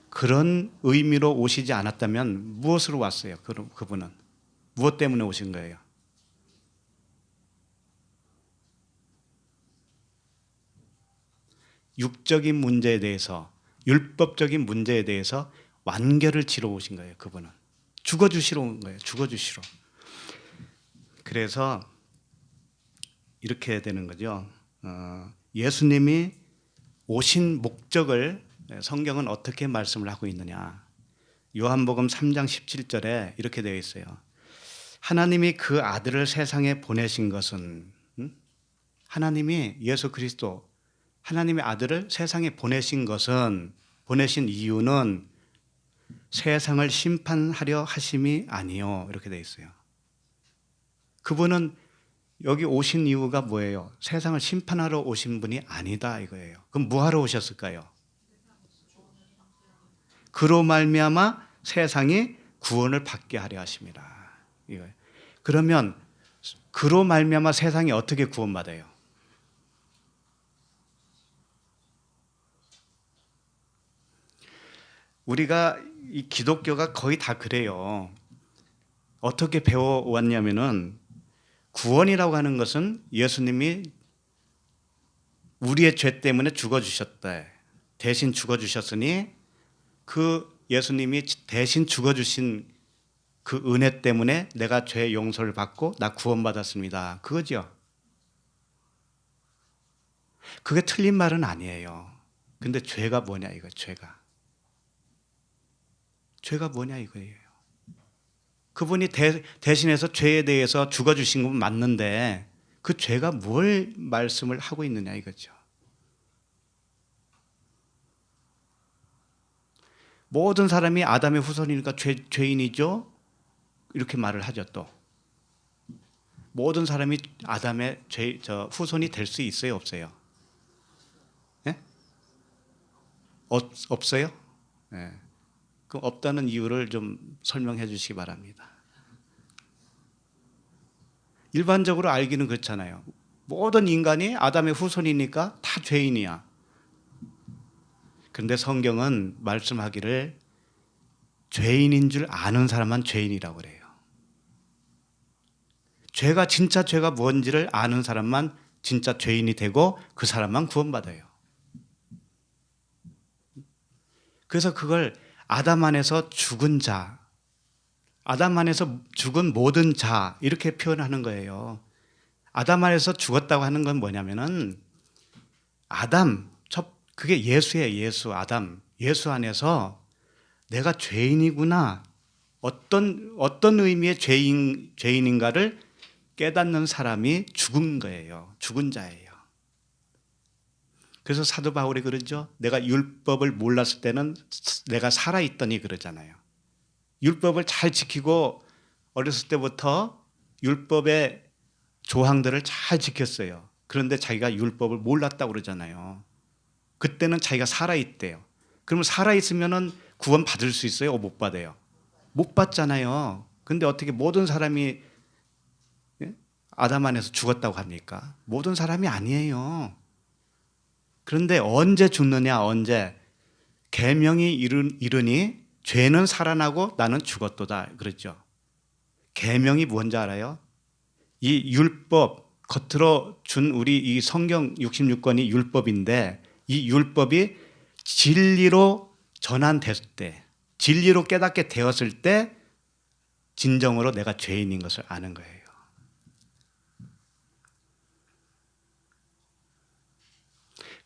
그런 의미로 오시지 않았다면 무엇으로 왔어요? 그분은 무엇 때문에 오신 거예요? 육적인 문제에 대해서, 율법적인 문제에 대해서 완결을 지러 오신 거예요. 그분은 죽어주시러 온 거예요. 죽어주시러. 그래서 이렇게 되는 거죠. 예수님이 오신 목적을 성경은 어떻게 말씀을 하고 있느냐. 요한복음 3장 17절에 이렇게 되어 있어요. 하나님이 그 아들을 세상에 보내신 것은, 하나님이 예수 그리스도, 하나님의 아들을 세상에 보내신 것은, 보내신 이유는 세상을 심판하려 하심이 아니요, 이렇게 되어 있어요. 그분은 여기 오신 이유가 뭐예요? 세상을 심판하러 오신 분이 아니다 이거예요. 그럼 뭐 하러 오셨을까요? 그로 말미암아 세상이 구원을 받게 하려 하십니다. 이거예요. 그러면 그로 말미암아 세상이 어떻게 구원받아요? 우리가 이 기독교가 거의 다 그래요. 어떻게 배워왔냐면은 구원이라고 하는 것은 예수님이 우리의 죄 때문에 죽어주셨다. 대신 죽어주셨으니 그 예수님이 대신 죽어주신 그 은혜 때문에 내가 죄 용서를 받고 나 구원받았습니다. 그거죠. 그게 틀린 말은 아니에요. 근데 죄가 뭐냐 이거, 죄가. 죄가 뭐냐 이거예요. 그분이 대신해서 죄에 대해서 죽어주신 건 맞는데 그 죄가 뭘 말씀을 하고 있느냐 이거죠. 모든 사람이 아담의 후손이니까 죄인이죠. 이렇게 말을 하죠. 또 모든 사람이 아담의 후손이 될 수 있어요, 없어요? 예? 없어요? 예. 그럼 없다는 이유를 좀 설명해 주시기 바랍니다. 일반적으로 알기는 그렇잖아요. 모든 인간이 아담의 후손이니까 다 죄인이야. 그런데 성경은 말씀하기를 죄인인 줄 아는 사람만 죄인이라고 그래요. 죄가 진짜 죄가 뭔지를 아는 사람만 진짜 죄인이 되고 그 사람만 구원받아요. 그래서 그걸 아담 안에서 죽은 자, 아담 안에서 죽은 모든 자 이렇게 표현하는 거예요. 아담 안에서 죽었다고 하는 건 뭐냐면은 그게 예수예요. 예수, 아담. 예수 안에서 내가 죄인이구나. 어떤 의미의 죄인인가를 깨닫는 사람이 죽은 거예요. 죽은 자예요. 그래서 사도 바울이 그러죠. 내가 율법을 몰랐을 때는 내가 살아있더니 그러잖아요. 율법을 잘 지키고 어렸을 때부터 율법의 조항들을 잘 지켰어요. 그런데 자기가 율법을 몰랐다고 그러잖아요. 그때는 자기가 살아있대요. 그러면 살아있으면 구원 받을 수 있어요? 못 받아요? 못 받잖아요. 근데 어떻게 모든 사람이 아담 안에서 죽었다고 합니까? 모든 사람이 아니에요. 그런데 언제 죽느냐? 언제? 계명이 이르니 죄는 살아나고 나는 죽었도다. 그랬죠. 계명이 뭔지 알아요? 이 율법, 겉으로 준 우리 이 성경 66권이 율법인데 이 율법이 진리로 전환됐을 때, 진리로 깨닫게 되었을 때 진정으로 내가 죄인인 것을 아는 거예요.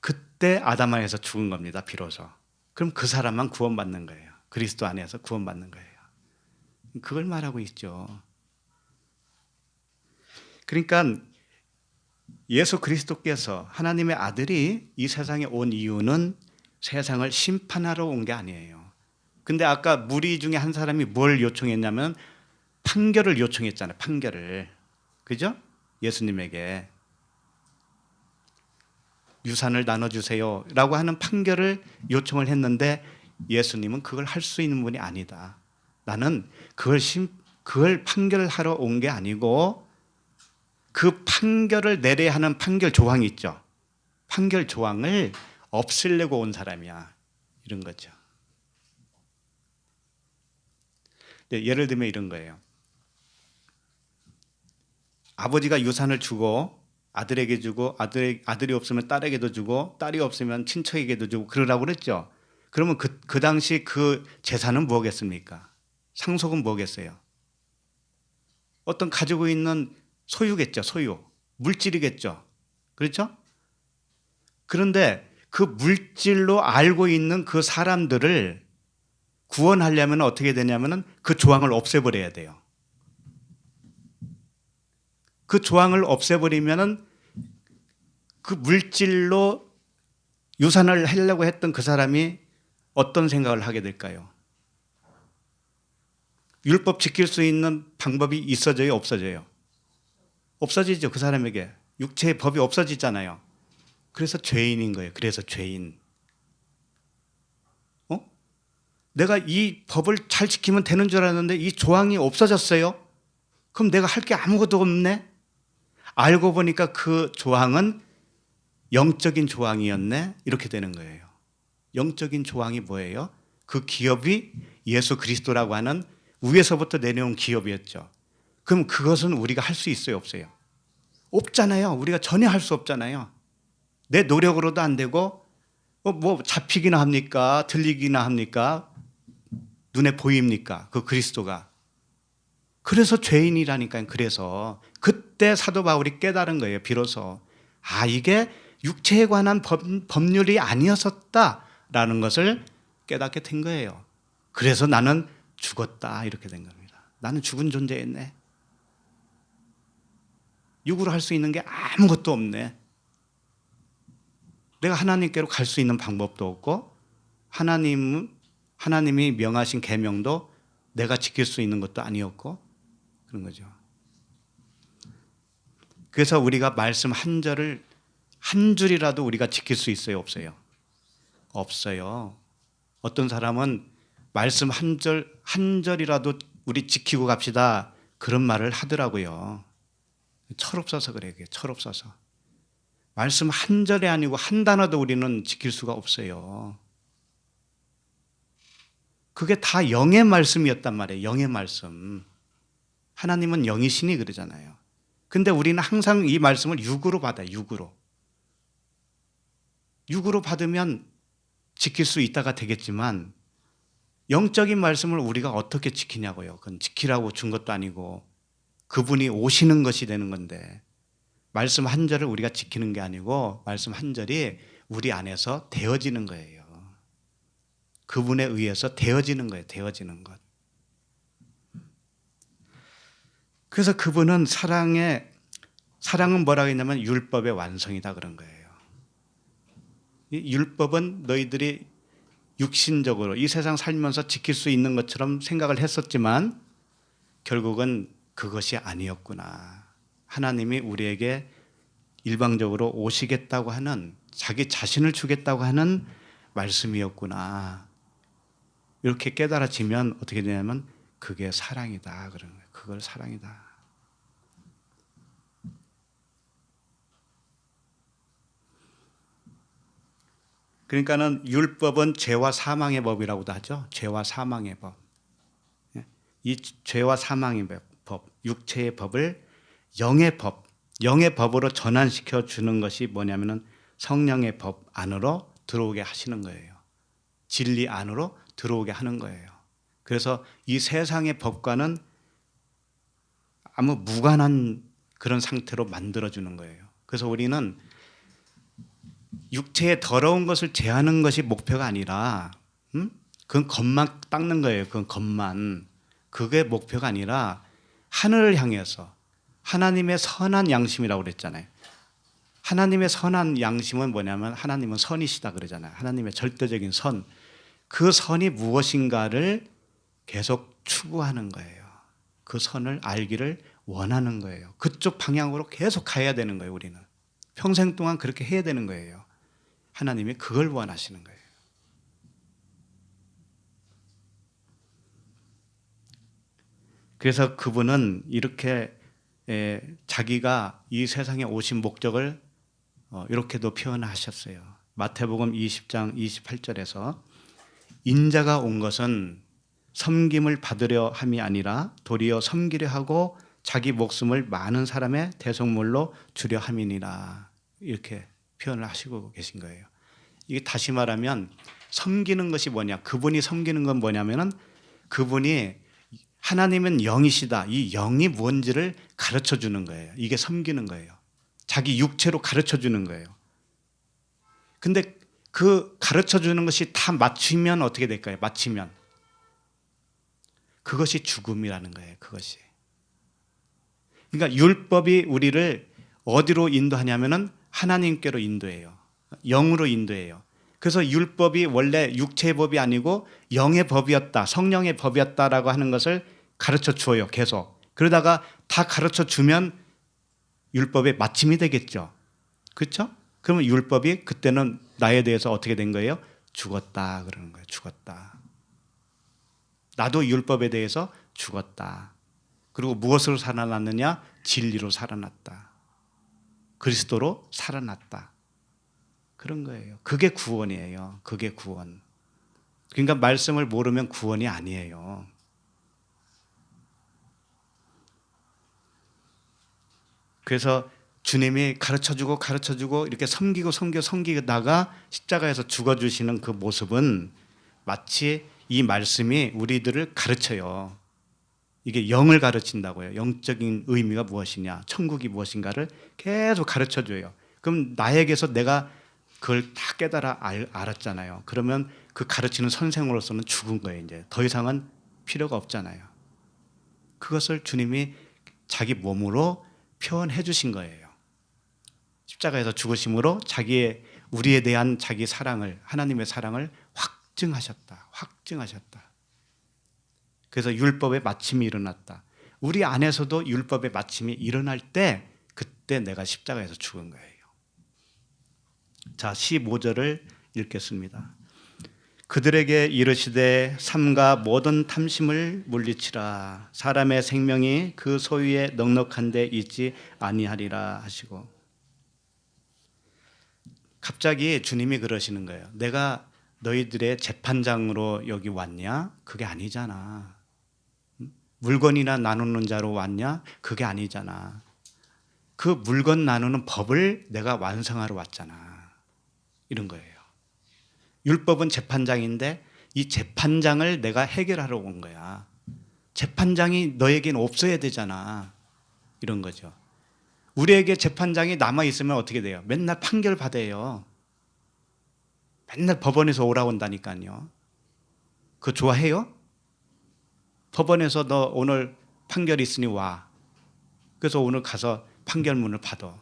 그때 아담 안에서 죽은 겁니다. 비로소. 그럼 그 사람만 구원받는 거예요. 그리스도 안에서 구원받는 거예요. 그걸 말하고 있죠. 그러니까 예수 그리스도께서 하나님의 아들이 이 세상에 온 이유는 세상을 심판하러 온 게 아니에요. 근데 아까 무리 중에 한 사람이 뭘 요청했냐면 판결을 요청했잖아요. 판결을. 그죠? 예수님에게 유산을 나눠주세요 라고 하는 판결을 요청을 했는데 예수님은 그걸 할 수 있는 분이 아니다. 나는 그걸 판결하러 온 게 아니고 그 판결을 내려야 하는 판결 조항이 있죠. 판결 조항을 없애려고 온 사람이야. 이런 거죠. 예를 들면 이런 거예요. 아버지가 유산을 주고 아들에게 주고 아들이 없으면 딸에게도 주고 딸이 없으면 친척에게도 주고 그러라고 그랬죠. 그러면 그 당시 그 재산은 뭐겠습니까? 상속은 뭐겠어요? 어떤 가지고 있는 소유겠죠. 소유. 물질이겠죠. 그렇죠? 그런데 그 물질로 알고 있는 그 사람들을 구원하려면 어떻게 되냐면은 그 조항을 없애버려야 돼요. 그 조항을 없애버리면은 그 물질로 유산을 하려고 했던 그 사람이 어떤 생각을 하게 될까요? 율법 지킬 수 있는 방법이 있어져요? 없어져요? 없어지죠. 그 사람에게. 육체의 법이 없어지잖아요. 그래서 죄인인 거예요. 그래서 죄인. 내가 이 법을 잘 지키면 되는 줄 알았는데 이 조항이 없어졌어요? 그럼 내가 할 게 아무것도 없네? 알고 보니까 그 조항은 영적인 조항이었네? 이렇게 되는 거예요. 영적인 조항이 뭐예요? 그 기업이 예수 그리스도라고 하는 위에서부터 내려온 기업이었죠. 그럼 그것은 우리가 할 수 있어요? 없어요? 없잖아요. 우리가 전혀 할 수 없잖아요. 내 노력으로도 안 되고 뭐 잡히기나 합니까? 들리기나 합니까? 눈에 보입니까? 그 그리스도가. 그래서 죄인이라니까요. 그래서 그때 사도 바울이 깨달은 거예요. 비로소 이게 육체에 관한 법률이 아니었었다라는 것을 깨닫게 된 거예요. 그래서 나는 죽었다 이렇게 된 겁니다. 나는 죽은 존재였네. 육으로 할 수 있는 게 아무것도 없네. 내가 하나님께로 갈 수 있는 방법도 없고 하나님이 명하신 계명도 내가 지킬 수 있는 것도 아니었고 그런 거죠. 그래서 우리가 말씀 한 줄이라도 우리가 지킬 수 있어요? 없어요? 없어요. 어떤 사람은 말씀 한 절이라도 우리 지키고 갑시다 그런 말을 하더라고요. 철없어서 그래요. 철없어서. 말씀 한 절이 아니고 한 단어도 우리는 지킬 수가 없어요. 그게 다 영의 말씀이었단 말이에요. 영의 말씀. 하나님은 영이시니 그러잖아요. 근데 우리는 항상 이 말씀을 육으로 받아요. 육으로 받으면 지킬 수 있다가 되겠지만 영적인 말씀을 우리가 어떻게 지키냐고요. 그건 지키라고 준 것도 아니고 그분이 오시는 것이 되는 건데 말씀 한 절을 우리가 지키는 게 아니고 말씀 한 절이 우리 안에서 되어지는 거예요. 그분에 의해서 되어지는 거예요. 되어지는 것. 그래서 그분은 사랑은 뭐라고 했냐면 율법의 완성이다 그런 거예요. 이 율법은 너희들이 육신적으로 이 세상 살면서 지킬 수 있는 것처럼 생각을 했었지만 결국은 그것이 아니었구나. 하나님이 우리에게 일방적으로 오시겠다고 하는 자기 자신을 주겠다고 하는 말씀이었구나. 이렇게 깨달아지면 어떻게 되냐면 그게 사랑이다 그런 거예요. 그걸 사랑이다. 그러니까는 율법은 죄와 사망의 법이라고도 하죠. 죄와 사망의 법. 이 죄와 사망의 법, 육체의 법을 영의 법으로 전환시켜 주는 것이 뭐냐면은 성령의 법 안으로 들어오게 하시는 거예요. 진리 안으로 들어오게 하는 거예요. 그래서 이 세상의 법과는 아무 무관한 그런 상태로 만들어주는 거예요. 그래서 우리는 육체의 더러운 것을 제하는 것이 목표가 아니라 그건 겉만 닦는 거예요. 그건 겉만. 그게 목표가 아니라 하늘을 향해서 하나님의 선한 양심이라고 그랬잖아요. 하나님의 선한 양심은 뭐냐면 하나님은 선이시다 그러잖아요. 하나님의 절대적인 선. 그 선이 무엇인가를 계속 추구하는 거예요. 그 선을 알기를 원하는 거예요. 그쪽 방향으로 계속 가야 되는 거예요. 우리는 평생 동안 그렇게 해야 되는 거예요. 하나님이 그걸 원하시는 거예요. 그래서 그분은 이렇게 자기가 이 세상에 오신 목적을 이렇게도 표현하셨어요. 마태복음 20장 28절에서 인자가 온 것은 섬김을 받으려 함이 아니라 도리어 섬기려 하고 자기 목숨을 많은 사람의 대속물로 주려 함이니라. 이렇게 표현을 하시고 계신 거예요. 이게 다시 말하면 섬기는 것이 뭐냐? 그분이 섬기는 건 뭐냐면은 그분이 하나님은 영이시다. 이 영이 뭔지를 가르쳐 주는 거예요. 이게 섬기는 거예요. 자기 육체로 가르쳐 주는 거예요. 근데 그 가르쳐 주는 것이 다 마치면 어떻게 될까요? 마치면 그것이 죽음이라는 거예요. 그것이. 그러니까 율법이 우리를 어디로 인도하냐면은 하나님께로 인도해요. 영으로 인도해요. 그래서 율법이 원래 육체의 법이 아니고 영의 법이었다, 성령의 법이었다라고 하는 것을 가르쳐 주어요. 계속. 그러다가 다 가르쳐 주면 율법의 마침이 되겠죠. 그렇죠? 그러면 율법이 그때는 나에 대해서 어떻게 된 거예요? 죽었다 그러는 거예요. 죽었다. 나도 율법에 대해서 죽었다. 그리고 무엇으로 살아났느냐? 진리로 살아났다. 그리스도로 살아났다. 그런 거예요. 그게 구원이에요. 그게 구원. 그러니까 말씀을 모르면 구원이 아니에요. 그래서 주님이 가르쳐주고 이렇게 섬기다가 십자가에서 죽어주시는 그 모습은 마치 이 말씀이 우리들을 가르쳐요. 이게 영을 가르친다고요. 영적인 의미가 무엇이냐, 천국이 무엇인가를 계속 가르쳐줘요. 그럼 나에게서 내가 그걸 다 깨달아 알았잖아요. 그러면 그 가르치는 선생으로서는 죽은 거예요. 이제 더 이상은 필요가 없잖아요. 그것을 주님이 자기 몸으로 표현해 주신 거예요. 십자가에서 죽으심으로 우리에 대한 자기 사랑을, 하나님의 사랑을 확증하셨다. 그래서 율법의 마침이 일어났다. 우리 안에서도 율법의 마침이 일어날 때 그때 내가 십자가에서 죽은 거예요. 자, 15절을 읽겠습니다. 그들에게 이르시되 삼가 모든 탐심을 물리치라. 사람의 생명이 그 소유에 넉넉한데 있지 아니하리라 하시고, 갑자기 주님이 그러시는 거예요. 내가 너희들의 재판장으로 여기 왔냐? 그게 아니잖아. 물건이나 나누는 자로 왔냐? 그게 아니잖아. 그 물건 나누는 법을 내가 완성하러 왔잖아. 이런 거예요. 율법은 재판장인데 이 재판장을 내가 해결하러 온 거야. 재판장이 너에겐 없어야 되잖아. 이런 거죠. 우리에게 재판장이 남아있으면 어떻게 돼요? 맨날 판결 받아요. 맨날 법원에서 오라고 한다니까요. 그거 좋아해요? 법원에서 너 오늘 판결 있으니 와. 그래서 오늘 가서 판결문을 받아.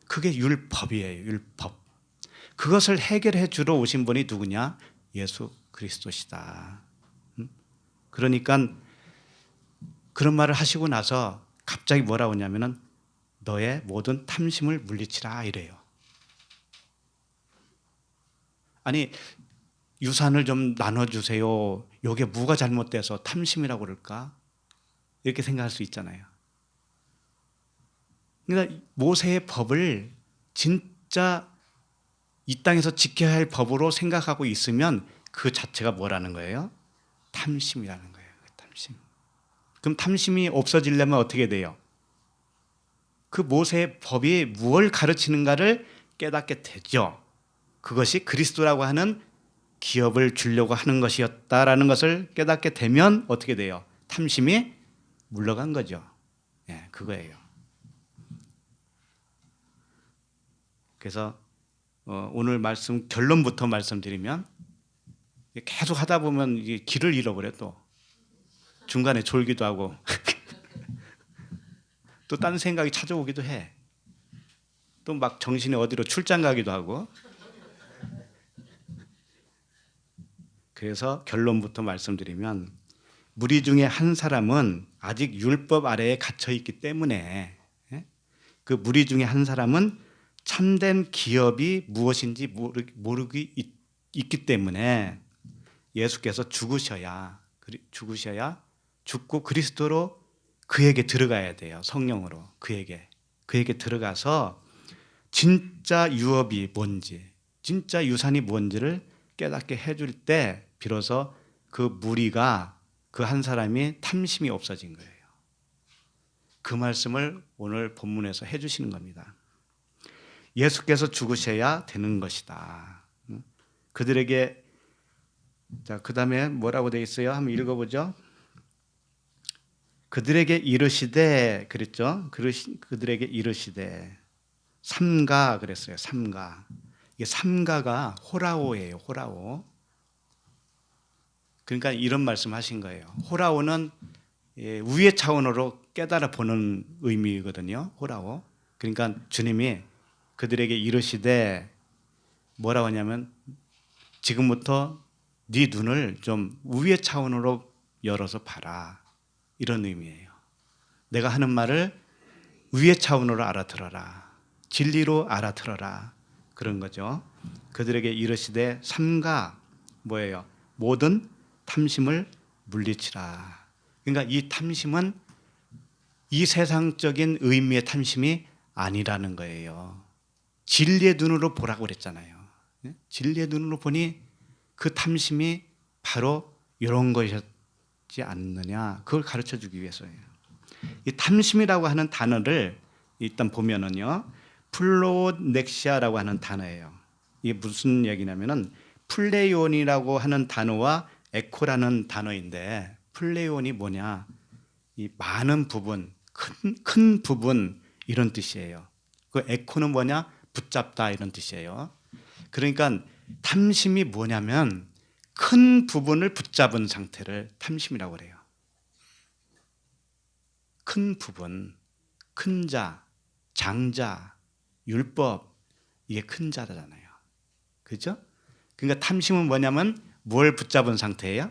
그게 율법이에요. 율법. 그것을 해결해 주러 오신 분이 누구냐? 예수 그리스도시다. 그러니까 그런 말을 하시고 나서 갑자기 뭐라고 하냐면은 너의 모든 탐심을 물리치라 이래요. 아니, 유산을 좀 나눠주세요. 이게 뭐가 잘못돼서 탐심이라고 그럴까? 이렇게 생각할 수 있잖아요. 그러니까 모세의 법을 진짜 이 땅에서 지켜야 할 법으로 생각하고 있으면 그 자체가 뭐라는 거예요? 탐심이라는 거예요. 탐심. 그럼 탐심이 없어지려면 어떻게 돼요? 그 모세의 법이 무엇을 가르치는가를 깨닫게 되죠. 그것이 그리스도라고 하는 기업을 주려고 하는 것이었다라는 것을 깨닫게 되면 어떻게 돼요? 탐심이 물러간 거죠. 예, 그거예요. 그래서 오늘 말씀 결론부터 말씀드리면 계속 하다 보면 이게 길을 잃어버려. 또 중간에 졸기도 하고 또 다른 생각이 찾아오기도 해. 또 막 정신이 어디로 출장 가기도 하고. 그래서 결론부터 말씀드리면 무리 중에 한 사람은 아직 율법 아래에 갇혀 있기 때문에, 그 무리 중에 한 사람은 참된 기업이 무엇인지 모르기 있기 때문에 예수께서 죽으셔야 죽고 그리스도로 그에게 들어가야 돼요. 성령으로 그에게 들어가서 진짜 유업이 뭔지, 진짜 유산이 뭔지를 깨닫게 해줄 때 비로소 그 무리가, 그 한 사람이 탐심이 없어진 거예요. 그 말씀을 오늘 본문에서 해주시는 겁니다. 예수께서 죽으셔야 되는 것이다. 그들에게, 자, 그 다음에 뭐라고 되어 있어요? 한번 읽어보죠. 그들에게 이르시되, 그랬죠? 그들에게 이르시되, 삼가 그랬어요. 삼가. 이게 삼가가 호라오예요. 호라오. 그러니까 이런 말씀하신 거예요. 호라오는 위의 차원으로 깨달아 보는 의미거든요. 호라오. 그러니까 주님이 그들에게 이르시되 뭐라고 하냐면 지금부터 네 눈을 좀 위의 차원으로 열어서 봐라. 이런 의미예요. 내가 하는 말을 위의 차원으로 알아들어라. 진리로 알아들어라. 그런 거죠. 그들에게 이르시되 삼가 뭐예요? 모든 탐심을 물리치라. 그러니까 이 탐심은 이 세상적인 의미의 탐심이 아니라는 거예요. 진리의 눈으로 보라고 그랬잖아요. 진리의 눈으로 보니 그 탐심이 바로 이런 것이었지 않느냐. 그걸 가르쳐 주기 위해서예요. 이 탐심이라고 하는 단어를 일단 보면은요, 플로넥시아라고 하는 단어예요. 이게 무슨 얘기냐면은 플레이온이라고 하는 단어와 에코라는 단어인데, 플레이온이 뭐냐? 이 많은 부분, 큰 부분 이런 뜻이에요. 그 에코는 뭐냐? 붙잡다 이런 뜻이에요. 그러니까 탐심이 뭐냐면 큰 부분을 붙잡은 상태를 탐심이라고 그래요. 큰 부분, 큰 자, 장자, 율법, 이게 큰 자잖아요. 그죠? 그러니까 탐심은 뭐냐면 뭘 붙잡은 상태예요?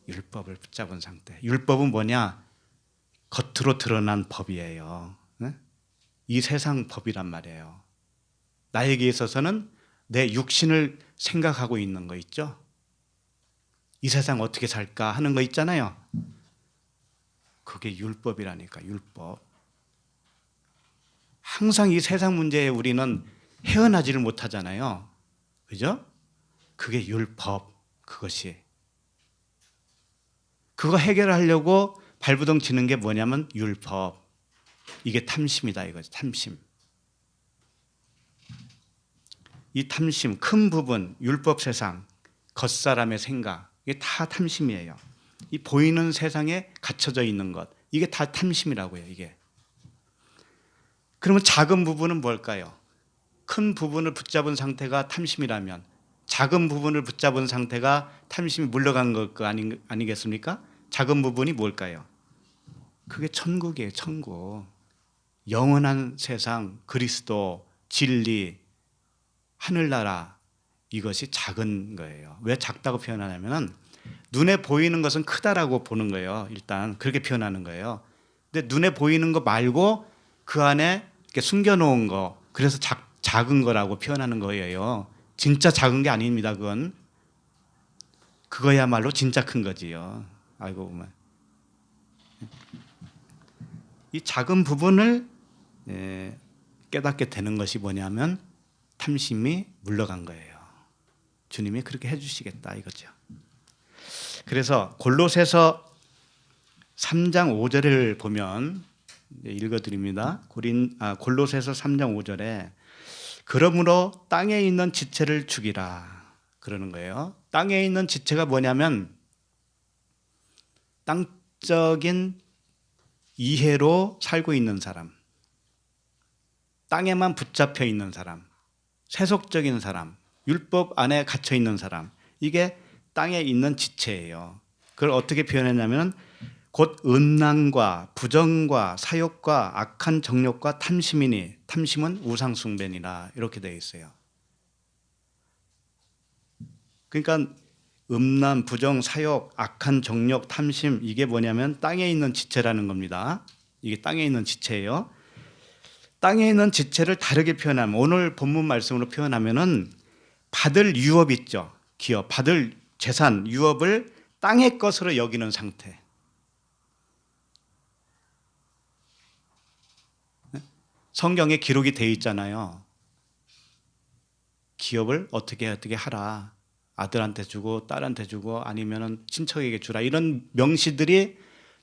율법을 붙잡은 상태. 율법은 뭐냐? 겉으로 드러난 법이에요. 이 세상 법이란 말이에요. 나에게 있어서는 내 육신을 생각하고 있는 거 있죠? 이 세상 어떻게 살까 하는 거 있잖아요. 그게 율법이라니까, 율법. 항상 이 세상 문제에 우리는 헤어나지를 못하잖아요. 그죠? 그게 율법, 그것이. 그거 해결하려고 발부둥 치는 게 뭐냐면 율법. 이게 탐심이다 이거죠. 탐심. 이 탐심, 큰 부분, 율법 세상, 겉사람의 생각, 이게 다 탐심이에요. 이 보이는 세상에 갇혀져 있는 것, 이게 다 탐심이라고요. 이게. 그러면 작은 부분은 뭘까요? 큰 부분을 붙잡은 상태가 탐심이라면 작은 부분을 붙잡은 상태가 탐심이 물러간 것 아니겠습니까? 작은 부분이 뭘까요? 그게 천국이에요. 천국. 영원한 세상, 그리스도, 진리, 하늘나라, 이것이 작은 거예요. 왜 작다고 표현하냐면 눈에 보이는 것은 크다라고 보는 거예요. 일단 그렇게 표현하는 거예요. 근데 눈에 보이는 거 말고 그 안에 이렇게 숨겨놓은 거, 그래서 작은 거라고 표현하는 거예요. 진짜 작은 게 아닙니다. 그거야말로 진짜 큰 거지요. 알고 보면 이 작은 부분을 깨닫게 되는 것이 뭐냐면 탐심이 물러간 거예요. 주님이 그렇게 해주시겠다 이거죠. 그래서 골로새서 3장 5절을 보면 읽어드립니다. 골로새서 3장 5절에 그러므로 땅에 있는 지체를 죽이라 그러는 거예요. 땅에 있는 지체가 뭐냐면 땅적인 이해로 살고 있는 사람, 땅에만 붙잡혀 있는 사람, 세속적인 사람, 율법 안에 갇혀 있는 사람, 이게 땅에 있는 지체예요. 그걸 어떻게 표현했냐면 곧 음란과 부정과 사욕과 악한 정욕과 탐심이니 탐심은 우상숭배니라 이렇게 되어 있어요. 그러니까 음란, 부정, 사욕, 악한 정욕, 탐심, 이게 뭐냐면 땅에 있는 지체라는 겁니다. 이게 땅에 있는 지체예요. 땅에 있는 지체를 다르게 표현하면, 오늘 본문 말씀으로 표현하면은 받을 유업 있죠. 기업, 받을 재산, 유업을 땅의 것으로 여기는 상태. 성경에 기록이 되어 있잖아요. 기업을 어떻게 하라. 아들한테 주고 딸한테 주고 아니면은 친척에게 주라. 이런 명시들이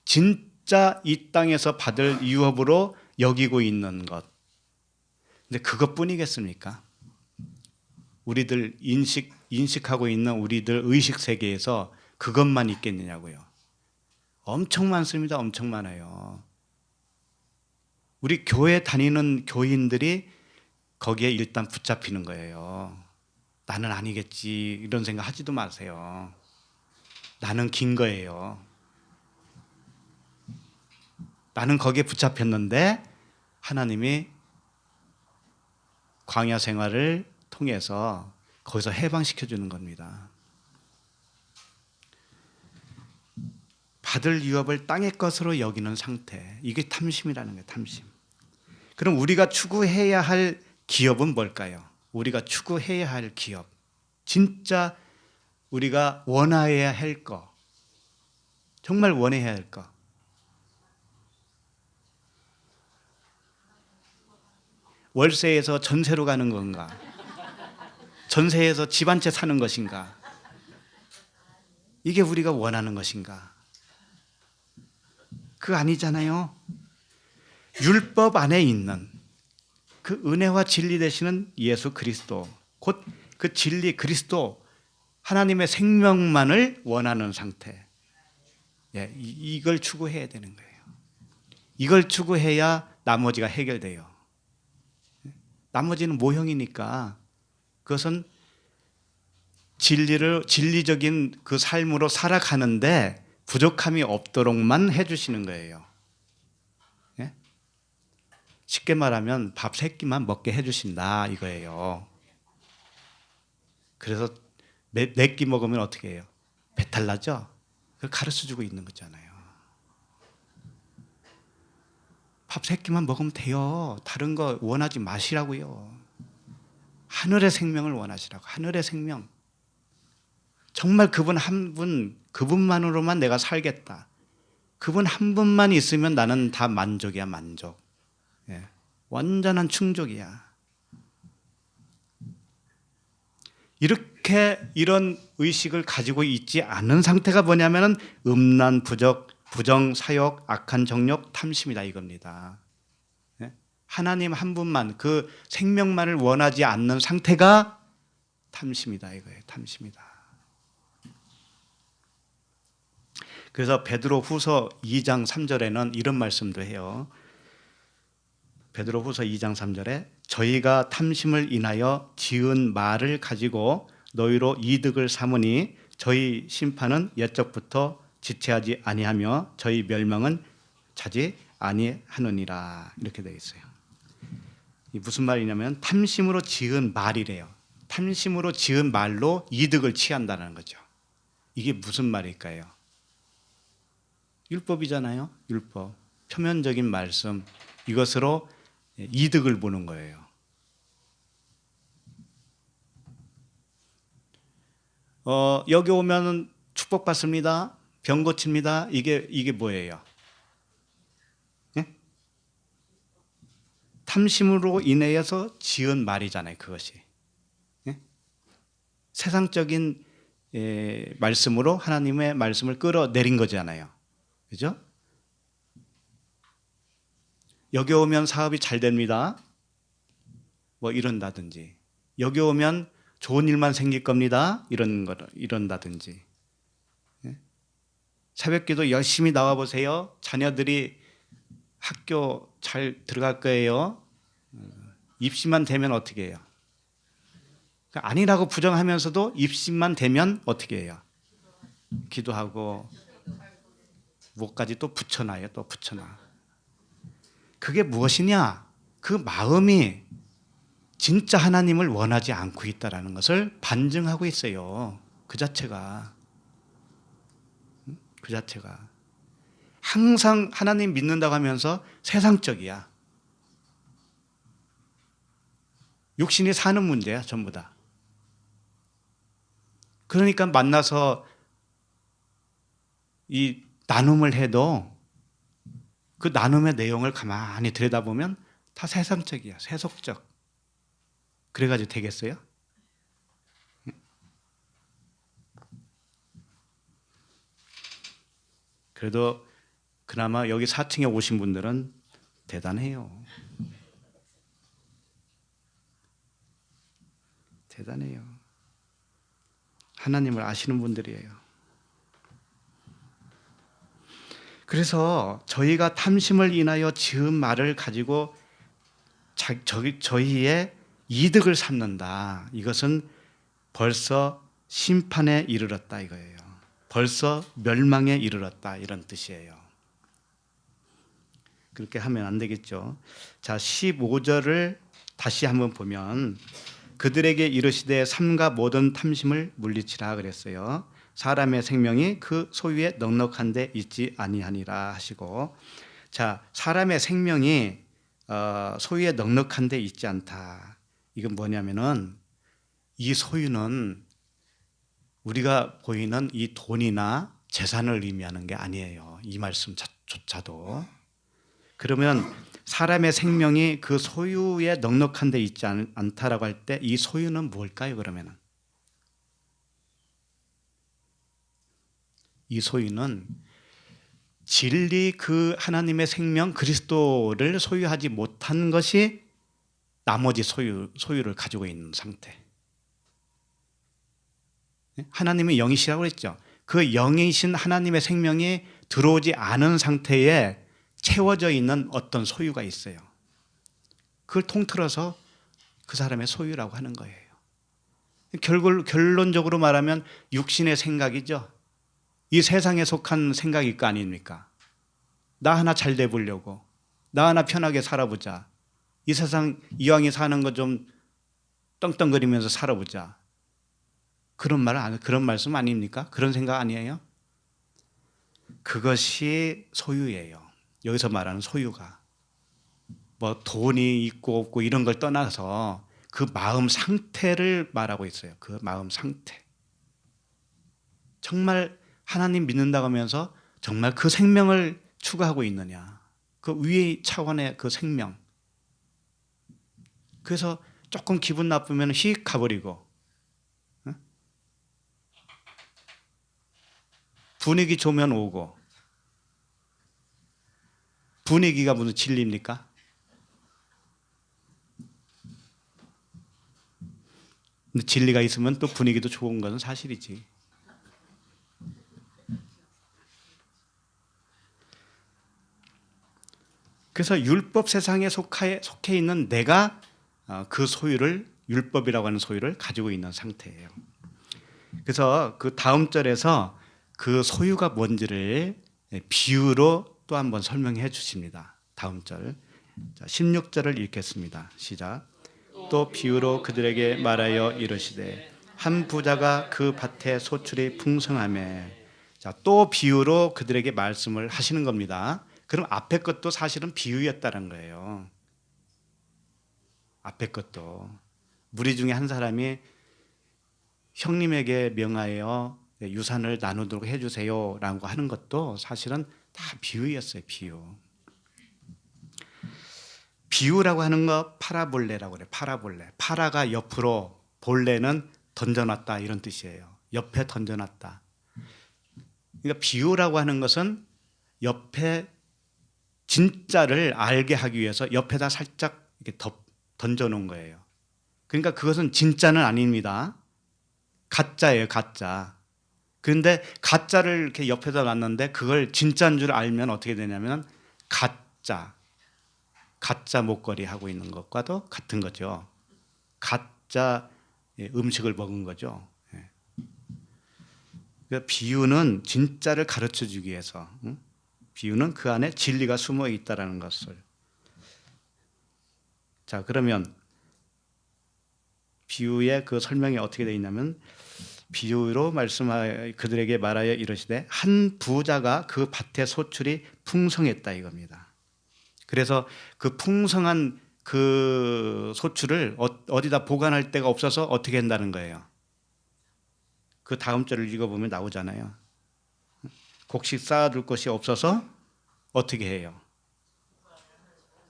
진짜 진짜 이 땅에서 받을 유업으로 여기고 있는 것. 근데 그것뿐이겠습니까? 우리들 인식하고 있는 우리들 의식 세계에서 그것만 있겠느냐고요. 엄청 많습니다. 엄청 많아요. 우리 교회 다니는 교인들이 거기에 일단 붙잡히는 거예요. 나는 아니겠지 이런 생각 하지도 마세요. 나는 긴 거예요. 나는 거기에 붙잡혔는데 하나님이 광야 생활을 통해서 거기서 해방시켜 주는 겁니다. 받을 유업을 땅의 것으로 여기는 상태. 이게 탐심이라는 거예요. 탐심. 그럼 우리가 추구해야 할 기업은 뭘까요? 우리가 추구해야 할 기업. 진짜 우리가 원해야 할 거. 정말 원해야 할 거. 월세에서 전세로 가는 건가? 전세에서 집 한 채 사는 것인가? 이게 우리가 원하는 것인가? 그거 아니잖아요. 율법 안에 있는 그 은혜와 진리 되시는 예수 그리스도, 곧 그 진리 그리스도, 하나님의 생명만을 원하는 상태. 예, 이걸 추구해야 되는 거예요. 이걸 추구해야 나머지가 해결돼요. 나머지는 모형이니까 그것은 진리적인 그 삶으로 살아가는데 부족함이 없도록만 해주시는 거예요. 예? 쉽게 말하면 밥 3끼만 먹게 해주신다 이거예요. 그래서 4끼 먹으면 어떻게 해요? 배탈 나죠? 그걸 가르쳐주고 있는 거잖아요. 밥 3끼만 먹으면 돼요. 다른 거 원하지 마시라고요. 하늘의 생명을 원하시라고. 하늘의 생명. 정말 그분 한 분, 그분만으로만 내가 살겠다. 그분 한 분만 있으면 나는 다 만족이야, 만족. 예. 완전한 충족이야. 이런 의식을 가지고 있지 않은 상태가 뭐냐면은 음란, 부정, 사욕, 악한 정욕, 탐심이다 이겁니다. 예? 하나님 한 분만, 그 생명만을 원하지 않는 상태가 탐심이다 이거예요. 탐심이다. 그래서 베드로후서 2장 3절에는 이런 말씀도 해요. 베드로후서 2장 3절에 저희가 탐심을 인하여 지은 말을 가지고 너희로 이득을 삼으니 저희 심판은 옛적부터 지체하지 아니하며 저희 멸망은 차지 아니하느니라. 이렇게 되어 있어요. 이 무슨 말이냐면 탐심으로 지은 말이래요. 탐심으로 지은 말로 이득을 취한다는 거죠. 이게 무슨 말일까요? 율법이잖아요. 율법. 표면적인 말씀. 이것으로 이득을 보는 거예요. 여기 오면 축복받습니다. 병 고칩니다. 이게 뭐예요? 예? 탐심으로 인해서 지은 말이잖아요. 그것이. 예? 세상적인 말씀으로 하나님의 말씀을 끌어내린 거잖아요. 그죠? 여기 오면 사업이 잘 됩니다. 뭐 이런다든지. 여기 오면 좋은 일만 생길 겁니다. 이런다든지. 새벽기도 열심히 나와 보세요. 자녀들이 학교 잘 들어갈 거예요. 입시만 되면 어떻게 해요? 아니라고 부정하면서도 입시만 되면 어떻게 해요? 기도하고 뭐까지 또 붙여놔요. 또 붙여놔. 그게 무엇이냐? 그 마음이 진짜 하나님을 원하지 않고 있다는 것을 반증하고 있어요. 그 자체가. 항상 하나님 믿는다고 하면서 세상적이야. 육신이 사는 문제야, 전부 다. 그러니까 만나서 이 나눔을 해도 그 나눔의 내용을 가만히 들여다보면 다 세상적이야, 세속적. 그래가지고 되겠어요? 그래도 그나마 여기 4층에 오신 분들은 대단해요. 대단해요. 하나님을 아시는 분들이에요. 그래서 저희가 탐심을 인하여 지은 말을 가지고 저희의 이득을 삼는다. 이것은 벌써 심판에 이르렀다 이거예요. 벌써 멸망에 이르렀다 이런 뜻이에요. 그렇게 하면 안 되겠죠. 자, 15절을 다시 한번 보면 그들에게 이르시되 삼가 모든 탐심을 물리치라 그랬어요. 사람의 생명이 그 소유에 넉넉한 데 있지 아니하니라 하시고, 자, 사람의 생명이 소유에 넉넉한 데 있지 않다. 이건 뭐냐면은 이 소유는 우리가 보이는 이 돈이나 재산을 의미하는 게 아니에요. 이 말씀조차도. 그러면 사람의 생명이 그 소유에 넉넉한 데 있지 않다라고 할 때 이 소유는 뭘까요? 그러면은 이 소유는 진리 그 하나님의 생명 그리스도를 소유하지 못한 것이 나머지 소유를 가지고 있는 상태. 하나님이 영이시라고 그랬죠. 그 영이신 하나님의 생명이 들어오지 않은 상태에 채워져 있는 어떤 소유가 있어요. 그걸 통틀어서 그 사람의 소유라고 하는 거예요. 결론적으로 말하면 육신의 생각이죠. 이 세상에 속한 생각일 거 아닙니까? 나 하나 잘 돼 보려고, 나 하나 편하게 살아보자, 이 세상 이왕에 사는 거 좀 떵떵거리면서 살아보자, 그런 말씀 아닙니까? 그런 생각 아니에요? 그것이 소유예요. 여기서 말하는 소유가 뭐 돈이 있고 없고 이런 걸 떠나서 그 마음 상태를 말하고 있어요. 그 마음 상태. 정말 하나님 믿는다고 하면서 정말 그 생명을 추구하고 있느냐, 그 위의 차원의 그 생명. 그래서 조금 기분 나쁘면 휙 가버리고, 분위기 좋으면 오고. 분위기가 무슨 진리입니까? 근데 진리가 있으면 또 분위기도 좋은 것은 사실이지. 그래서 율법 세상에 속해 있는 내가 그 소유를, 율법이라고 하는 소유를 가지고 있는 상태예요. 그래서 그 다음 절에서 그 소유가 뭔지를 비유로 또 한번 설명해 주십니다. 다음 절, 16절을 읽겠습니다. 시작. 또 비유로 그들에게 말하여 이르시되 한 부자가 그 밭에 소출이 풍성하매. 자, 또 비유로 그들에게 말씀을 하시는 겁니다. 그럼 앞에 것도 사실은 비유였다는 거예요. 앞에 것도 무리 중에 한 사람이 형님에게 명하여 유산을 나누도록 해주세요 라고 하는 것도 사실은 다 비유였어요. 비유라고 하는 거 파라볼레라고 그래요. 파라볼레. 파라가 옆으로, 볼레는 던져놨다 이런 뜻이에요. 옆에 던져놨다. 그러니까 비유라고 하는 것은 옆에 진짜를 알게 하기 위해서 옆에다 살짝 이렇게 던져놓은 거예요. 그러니까 그것은 진짜는 아닙니다. 가짜예요, 가짜. 그런데 가짜를 이렇게 옆에다 놨는데 그걸 진짜인 줄 알면 어떻게 되냐면 가짜 목걸이 하고 있는 것과도 같은 거죠. 가짜 음식을 먹은 거죠. 그러니까 비유는 진짜를 가르쳐 주기 위해서, 비유는 그 안에 진리가 숨어 있다는 것을. 자, 그러면 비유의 그 설명이 어떻게 되어 있냐면 비유로 그들에게 말하여 이르시되 한 부자가 그 밭의 소출이 풍성했다 이겁니다. 그래서 그 풍성한 그 소출을 어디다 보관할 데가 없어서 어떻게 한다는 거예요? 그 다음 절을 읽어보면 나오잖아요. 곡식 쌓아둘 곳이 없어서 어떻게 해요?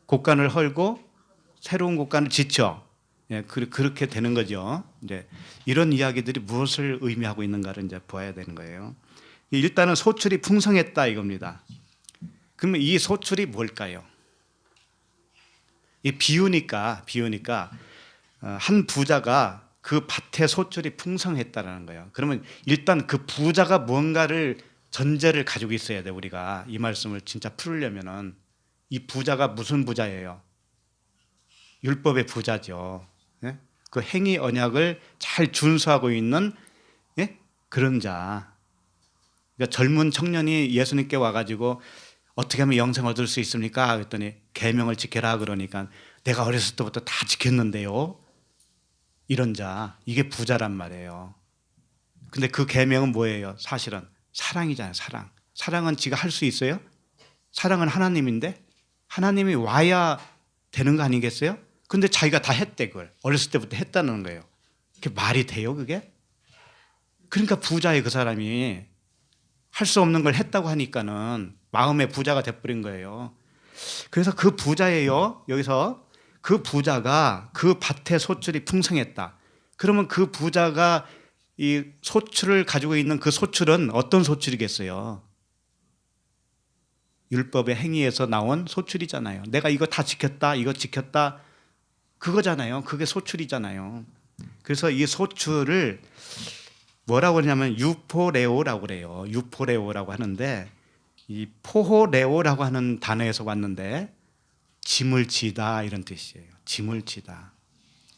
곡간을 헐고 새로운 곡간을 짓죠. 예, 그렇게 되는 거죠. 이제 이런 이야기들이 무엇을 의미하고 있는가를 이제 보아야 되는 거예요. 일단은 소출이 풍성했다 이겁니다. 그러면 이 소출이 뭘까요? 이 비유니까 한 부자가 그 밭에 소출이 풍성했다라는 거예요. 그러면 일단 그 부자가 뭔가를 전제를 가지고 있어야 돼. 우리가 이 말씀을 진짜 풀으려면은 이 부자가 무슨 부자예요? 율법의 부자죠. 예? 그 행위 언약을 잘 준수하고 있는, 예? 그런 자. 그러니까 젊은 청년이 예수님께 와가지고 어떻게 하면 영생 얻을 수 있습니까? 그랬더니 계명을 지켜라 그러니까 내가 어렸을 때부터 다 지켰는데요. 이런 자, 이게 부자란 말이에요. 근데 그 계명은 뭐예요? 사실은 사랑이잖아요. 사랑은 지가 할 수 있어요? 사랑은 하나님인데 하나님이 와야 되는 거 아니겠어요? 근데 자기가 다 했대. 그걸 어렸을 때부터 했다는 거예요. 그게 말이 돼요 그게? 그러니까 부자의 그 사람이 할 수 없는 걸 했다고 하니까는 마음의 부자가 돼버린 거예요. 그래서 그 부자예요. 여기서 그 부자가 그 밭에 소출이 풍성했다. 그러면 그 부자가 이 소출을 가지고 있는 그 소출은 어떤 소출이겠어요? 율법의 행위에서 나온 소출이잖아요. 내가 이거 다 지켰다, 이거 지켰다, 그거잖아요. 그게 소출이잖아요. 그래서 이 소출을 뭐라고 하냐면 유포레오라고 그래요. 유포레오라고 하는데 이 포호레오라고 하는 단어에서 왔는데 짐을 지다 이런 뜻이에요. 짐을 지다.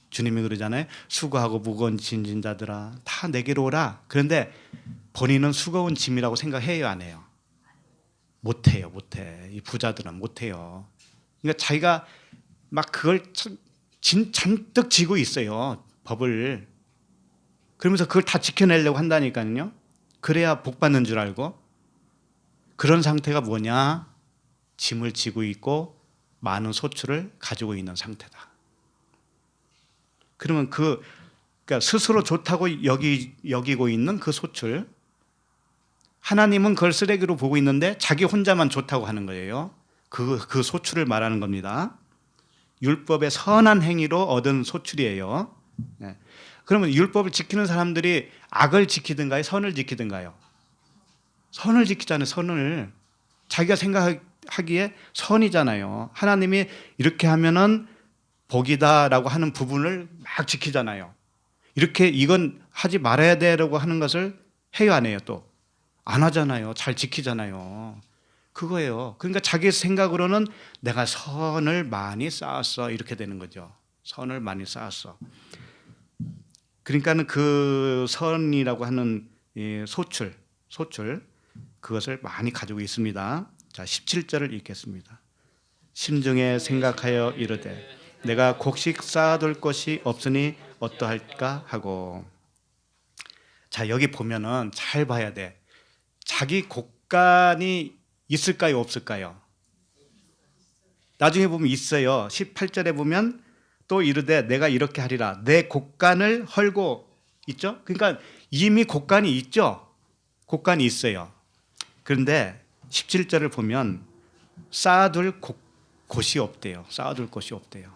주님이 그러잖아요. 수고하고 무거운 짐진 자들아 다 내게로 오라. 그런데 본인은 수고운 짐이라고 생각해요, 안 해요? 못해요. 못해. 이 부자들은 못해요. 그러니까 자기가 막 그걸 잔뜩 지고 있어요. 법을. 그러면서 그걸 다 지켜내려고 한다니까요. 그래야 복 받는 줄 알고. 그런 상태가 뭐냐? 짐을 지고 있고 많은 소출을 가지고 있는 상태다. 그러면 그러니까 스스로 좋다고 여기고 있는 그 소출, 하나님은 그걸 쓰레기로 보고 있는데 자기 혼자만 좋다고 하는 거예요. 그 소출을 말하는 겁니다. 율법의 선한 행위로 얻은 소출이에요. 네. 그러면 율법을 지키는 사람들이 악을 지키든가요? 선을 지키든가요? 선을 지키잖아요. 선을. 자기가 생각하기에 선이잖아요. 하나님이 이렇게 하면은 복이다라고 하는 부분을 막 지키잖아요. 이렇게 이건 하지 말아야 되라고 하는 것을 해요, 안 해요? 또 안 하잖아요. 잘 지키잖아요. 그거예요. 그러니까 자기 생각으로는 내가 선을 많이 쌓았어 이렇게 되는 거죠. 선을 많이 쌓았어. 그러니까는 그 선이라고 하는 소출 그것을 많이 가지고 있습니다. 자, 17절을 읽겠습니다. 심중에 생각하여 이르되 내가 곡식 쌓아둘 것이 없으니 어떠할까 하고. 자, 여기 보면은 잘 봐야 돼. 자기 곡간이 있을까요, 없을까요? 나중에 보면 있어요. 18절에 보면 또 이르되 내가 이렇게 하리라. 내 곡간을 헐고 있죠? 그러니까 이미 곡간이 있죠? 곡간이 있어요. 그런데 17절을 보면 쌓아둘 곳이 없대요. 쌓아둘 곳이 없대요.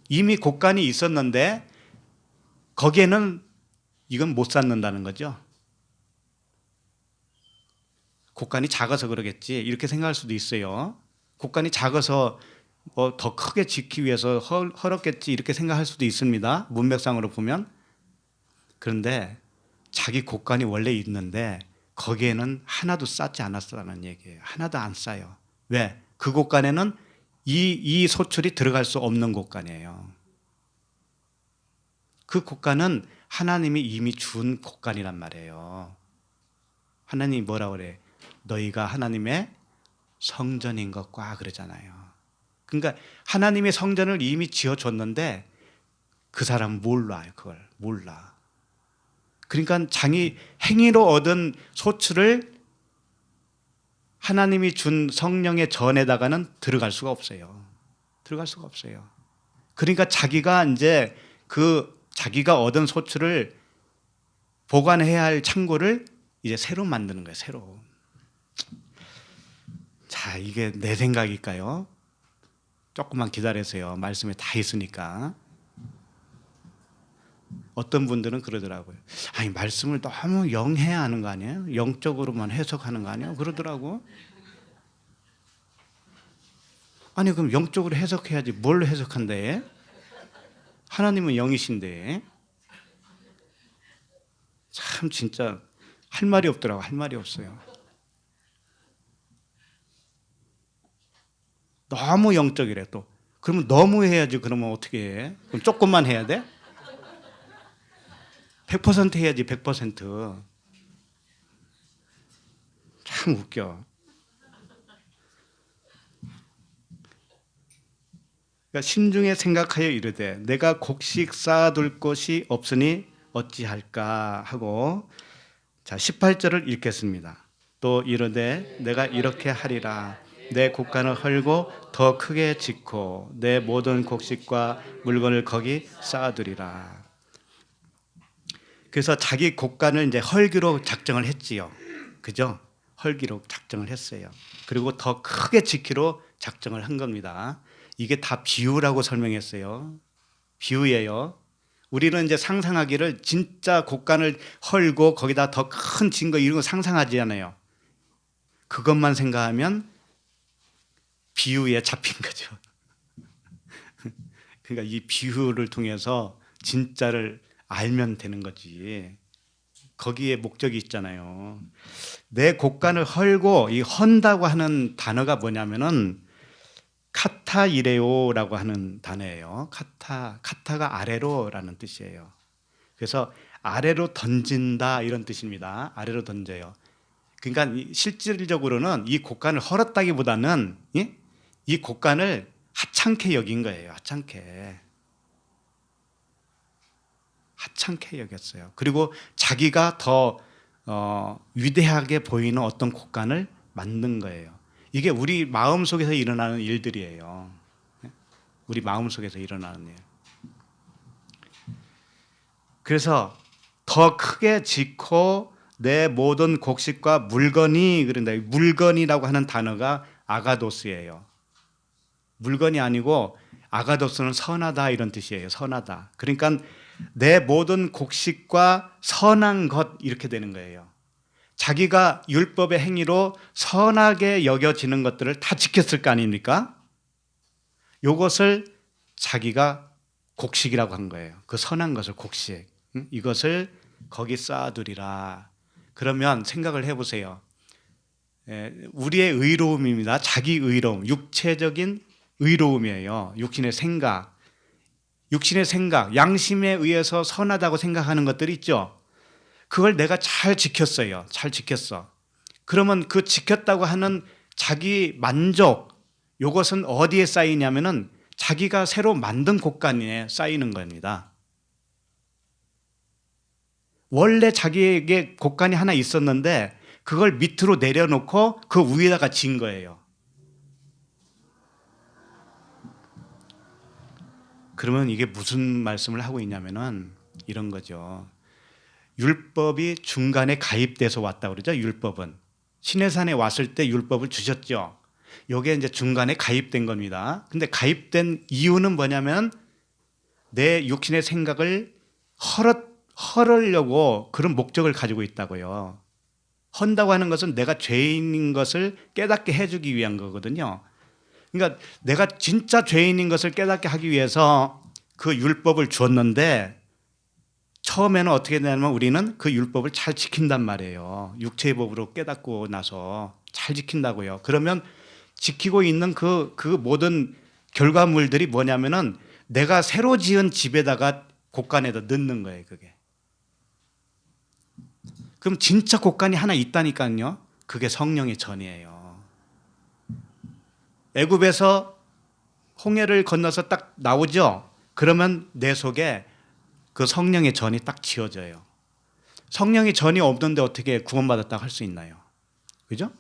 이미 곡간이 있었는데 거기에는 이건 못 쌓는다는 거죠. 곡간이 작아서 그러겠지 이렇게 생각할 수도 있어요. 곡간이 작아서 뭐 더 크게 짓기 위해서 헐었겠지 이렇게 생각할 수도 있습니다. 문맥상으로 보면. 그런데 자기 곡간이 원래 있는데 거기에는 하나도 쌓지 않았다는 얘기예요. 하나도 안 쌓여. 왜? 그 곡간에는 이 소출이 들어갈 수 없는 곡간이에요. 그 곡간은 하나님이 이미 준 곡간이란 말이에요. 하나님이 뭐라고 그래? 너희가 하나님의 성전인 것과 그러잖아요. 그러니까 하나님의 성전을 이미 지어줬는데 그 사람은 몰라요. 그걸 몰라. 그러니까 자기 행위로 얻은 소출을 하나님이 준 성령의 전에다가는 들어갈 수가 없어요. 들어갈 수가 없어요. 그러니까 자기가 이제 자기가 얻은 소출을 보관해야 할 창고를 이제 새로 만드는 거예요. 새로. 자, 이게 내 생각일까요? 조금만 기다리세요. 말씀에 다 있으니까. 어떤 분들은 그러더라고요. 아니, 말씀을 너무 영해야 하는 거 아니에요? 영적으로만 해석하는 거 아니에요? 그러더라고. 아니 그럼 영적으로 해석해야지 뭘 해석한대? 하나님은 영이신데. 참 진짜 할 말이 없더라고. 할 말이 없어요. 너무 영적이래 또. 그러면 너무 해야지. 그러면 어떻게 해? 그럼 조금만 해야 돼? 100% 해야지. 100%. 참 웃겨. 그러니까 심중에 생각하여 이르되 내가 곡식 쌓아둘 곳이 없으니 어찌할까 하고, 자 18절을 읽겠습니다. 또 이르되 내가 이렇게 하리라. 내 곡간을 헐고 더 크게 짓고 내 모든 곡식과 물건을 거기 쌓아두리라. 그래서 자기 곡간을 이제 헐기로 작정을 했지요. 그죠? 헐기로 작정을 했어요. 그리고 더 크게 짓기로 작정을 한 겁니다. 이게 다 비유라고 설명했어요. 비유예요. 우리는 이제 상상하기를 진짜 곡간을 헐고 거기다 더 큰 증거 이런 거 상상하지 않아요. 그것만 생각하면 비유에 잡힌 거죠. 그러니까 이 비유를 통해서 진짜를 알면 되는 거지. 거기에 목적이 있잖아요. 내 곡간을 헐고, 이 헌다고 하는 단어가 뭐냐면은 카타이레오라고 하는 단어예요. 카타가 아래로라는 뜻이에요. 그래서 아래로 던진다 이런 뜻입니다. 아래로 던져요. 그러니까 실질적으로는 이 곡간을 헐었다기보다는 이 곡간을 하찮게 여긴 거예요. 하찮게 여겼어요. 그리고 자기가 더 위대하게 보이는 어떤 곡간을 만든 거예요. 이게 우리 마음속에서 일어나는 일들이에요. 우리 마음속에서 일어나는 일. 그래서 더 크게 짓고 내 모든 곡식과 물건이, 그런다. 물건이라고 하는 단어가 아가도스예요. 물건이 아니고 아가도스는 선하다 이런 뜻이에요. 선하다. 그러니까 내 모든 곡식과 선한 것 이렇게 되는 거예요. 자기가 율법의 행위로 선하게 여겨지는 것들을 다 지켰을 거 아닙니까? 이것을 자기가 곡식이라고 한 거예요. 그 선한 것을 곡식. 이것을 거기 쌓아두리라. 그러면 생각을 해보세요. 우리의 의로움입니다. 자기 의로움, 육체적인 의로움이에요. 육신의 생각, 양심에 의해서 선하다고 생각하는 것들이 있죠. 그걸 내가 잘 지켰어요. 잘 지켰어. 그러면 그 지켰다고 하는 자기 만족, 이것은 어디에 쌓이냐면은 자기가 새로 만든 곡간에 쌓이는 겁니다. 원래 자기에게 곡간이 하나 있었는데 그걸 밑으로 내려놓고 그 위에다가 진 거예요. 그러면 이게 무슨 말씀을 하고 있냐면은 이런 거죠. 율법이 중간에 가입돼서 왔다고 그러죠. 율법은 시내산에 왔을 때 율법을 주셨죠. 이게 이제 중간에 가입된 겁니다. 근데 가입된 이유는 뭐냐면 내 육신의 생각을 헐으려고 그런 목적을 가지고 있다고요. 헌다고 하는 것은 내가 죄인인 것을 깨닫게 해주기 위한 거거든요. 그러니까 내가 진짜 죄인인 것을 깨닫게 하기 위해서 그 율법을 주었는데, 처음에는 어떻게 되냐면 우리는 그 율법을 잘 지킨단 말이에요. 육체의 법으로 깨닫고 나서 잘 지킨다고요. 그러면 지키고 있는 그 모든 결과물들이 뭐냐면은 내가 새로 지은 집에다가 곡간에다 넣는 거예요. 그게. 그럼 진짜 곡간이 하나 있다니까요. 그게 성령의 전이에요. 애굽에서 홍해를 건너서 딱 나오죠. 그러면 내 속에 그 성령의 전이 딱 지어져요. 성령의 전이 없는데 어떻게 구원받았다고 할 수 있나요? 그죠?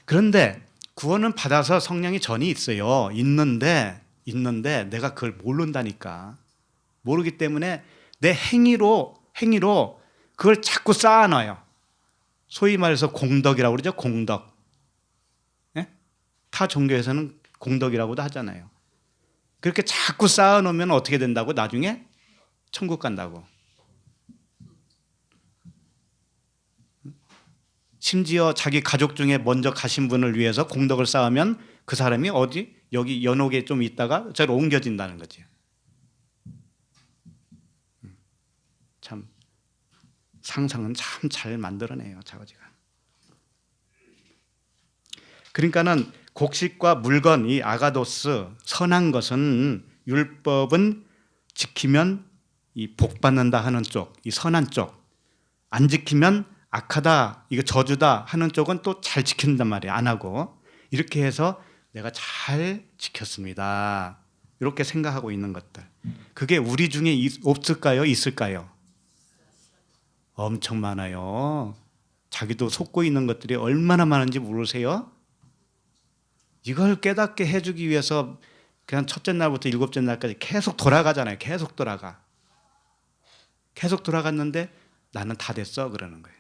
그런데 구원은 받아서 성령의 전이 있어요. 있는데 내가 그걸 모른다니까. 모르기 때문에 내 행위로 그걸 자꾸 쌓아놔요. 소위 말해서 공덕이라고 그러죠. 공덕. 네? 타 종교에서는 공덕이라고도 하잖아요. 그렇게 자꾸 쌓아놓으면 어떻게 된다고? 나중에 천국 간다고. 심지어 자기 가족 중에 먼저 가신 분을 위해서 공덕을 쌓으면 그 사람이 어디? 여기 연옥에 좀 있다가 저로 옮겨진다는 거지. 참 상상은 참 잘 만들어내요, 자거지가. 그러니까는 곡식과 물건, 이 아가도스, 선한 것은 율법은 지키면 이 복 받는다 하는 쪽, 이 선한 쪽, 안 지키면 악하다, 이거 저주다 하는 쪽은 또 잘 지킨단 말이에요. 안 하고. 이렇게 해서 내가 잘 지켰습니다. 이렇게 생각하고 있는 것들. 그게 우리 중에 없을까요? 있을까요? 엄청 많아요. 자기도 속고 있는 것들이 얼마나 많은지 모르세요? 이걸 깨닫게 해주기 위해서 그냥 첫째 날부터 일곱째 날까지 계속 돌아가잖아요. 계속 돌아가. 계속 돌아갔는데 나는 다 됐어 그러는 거예요.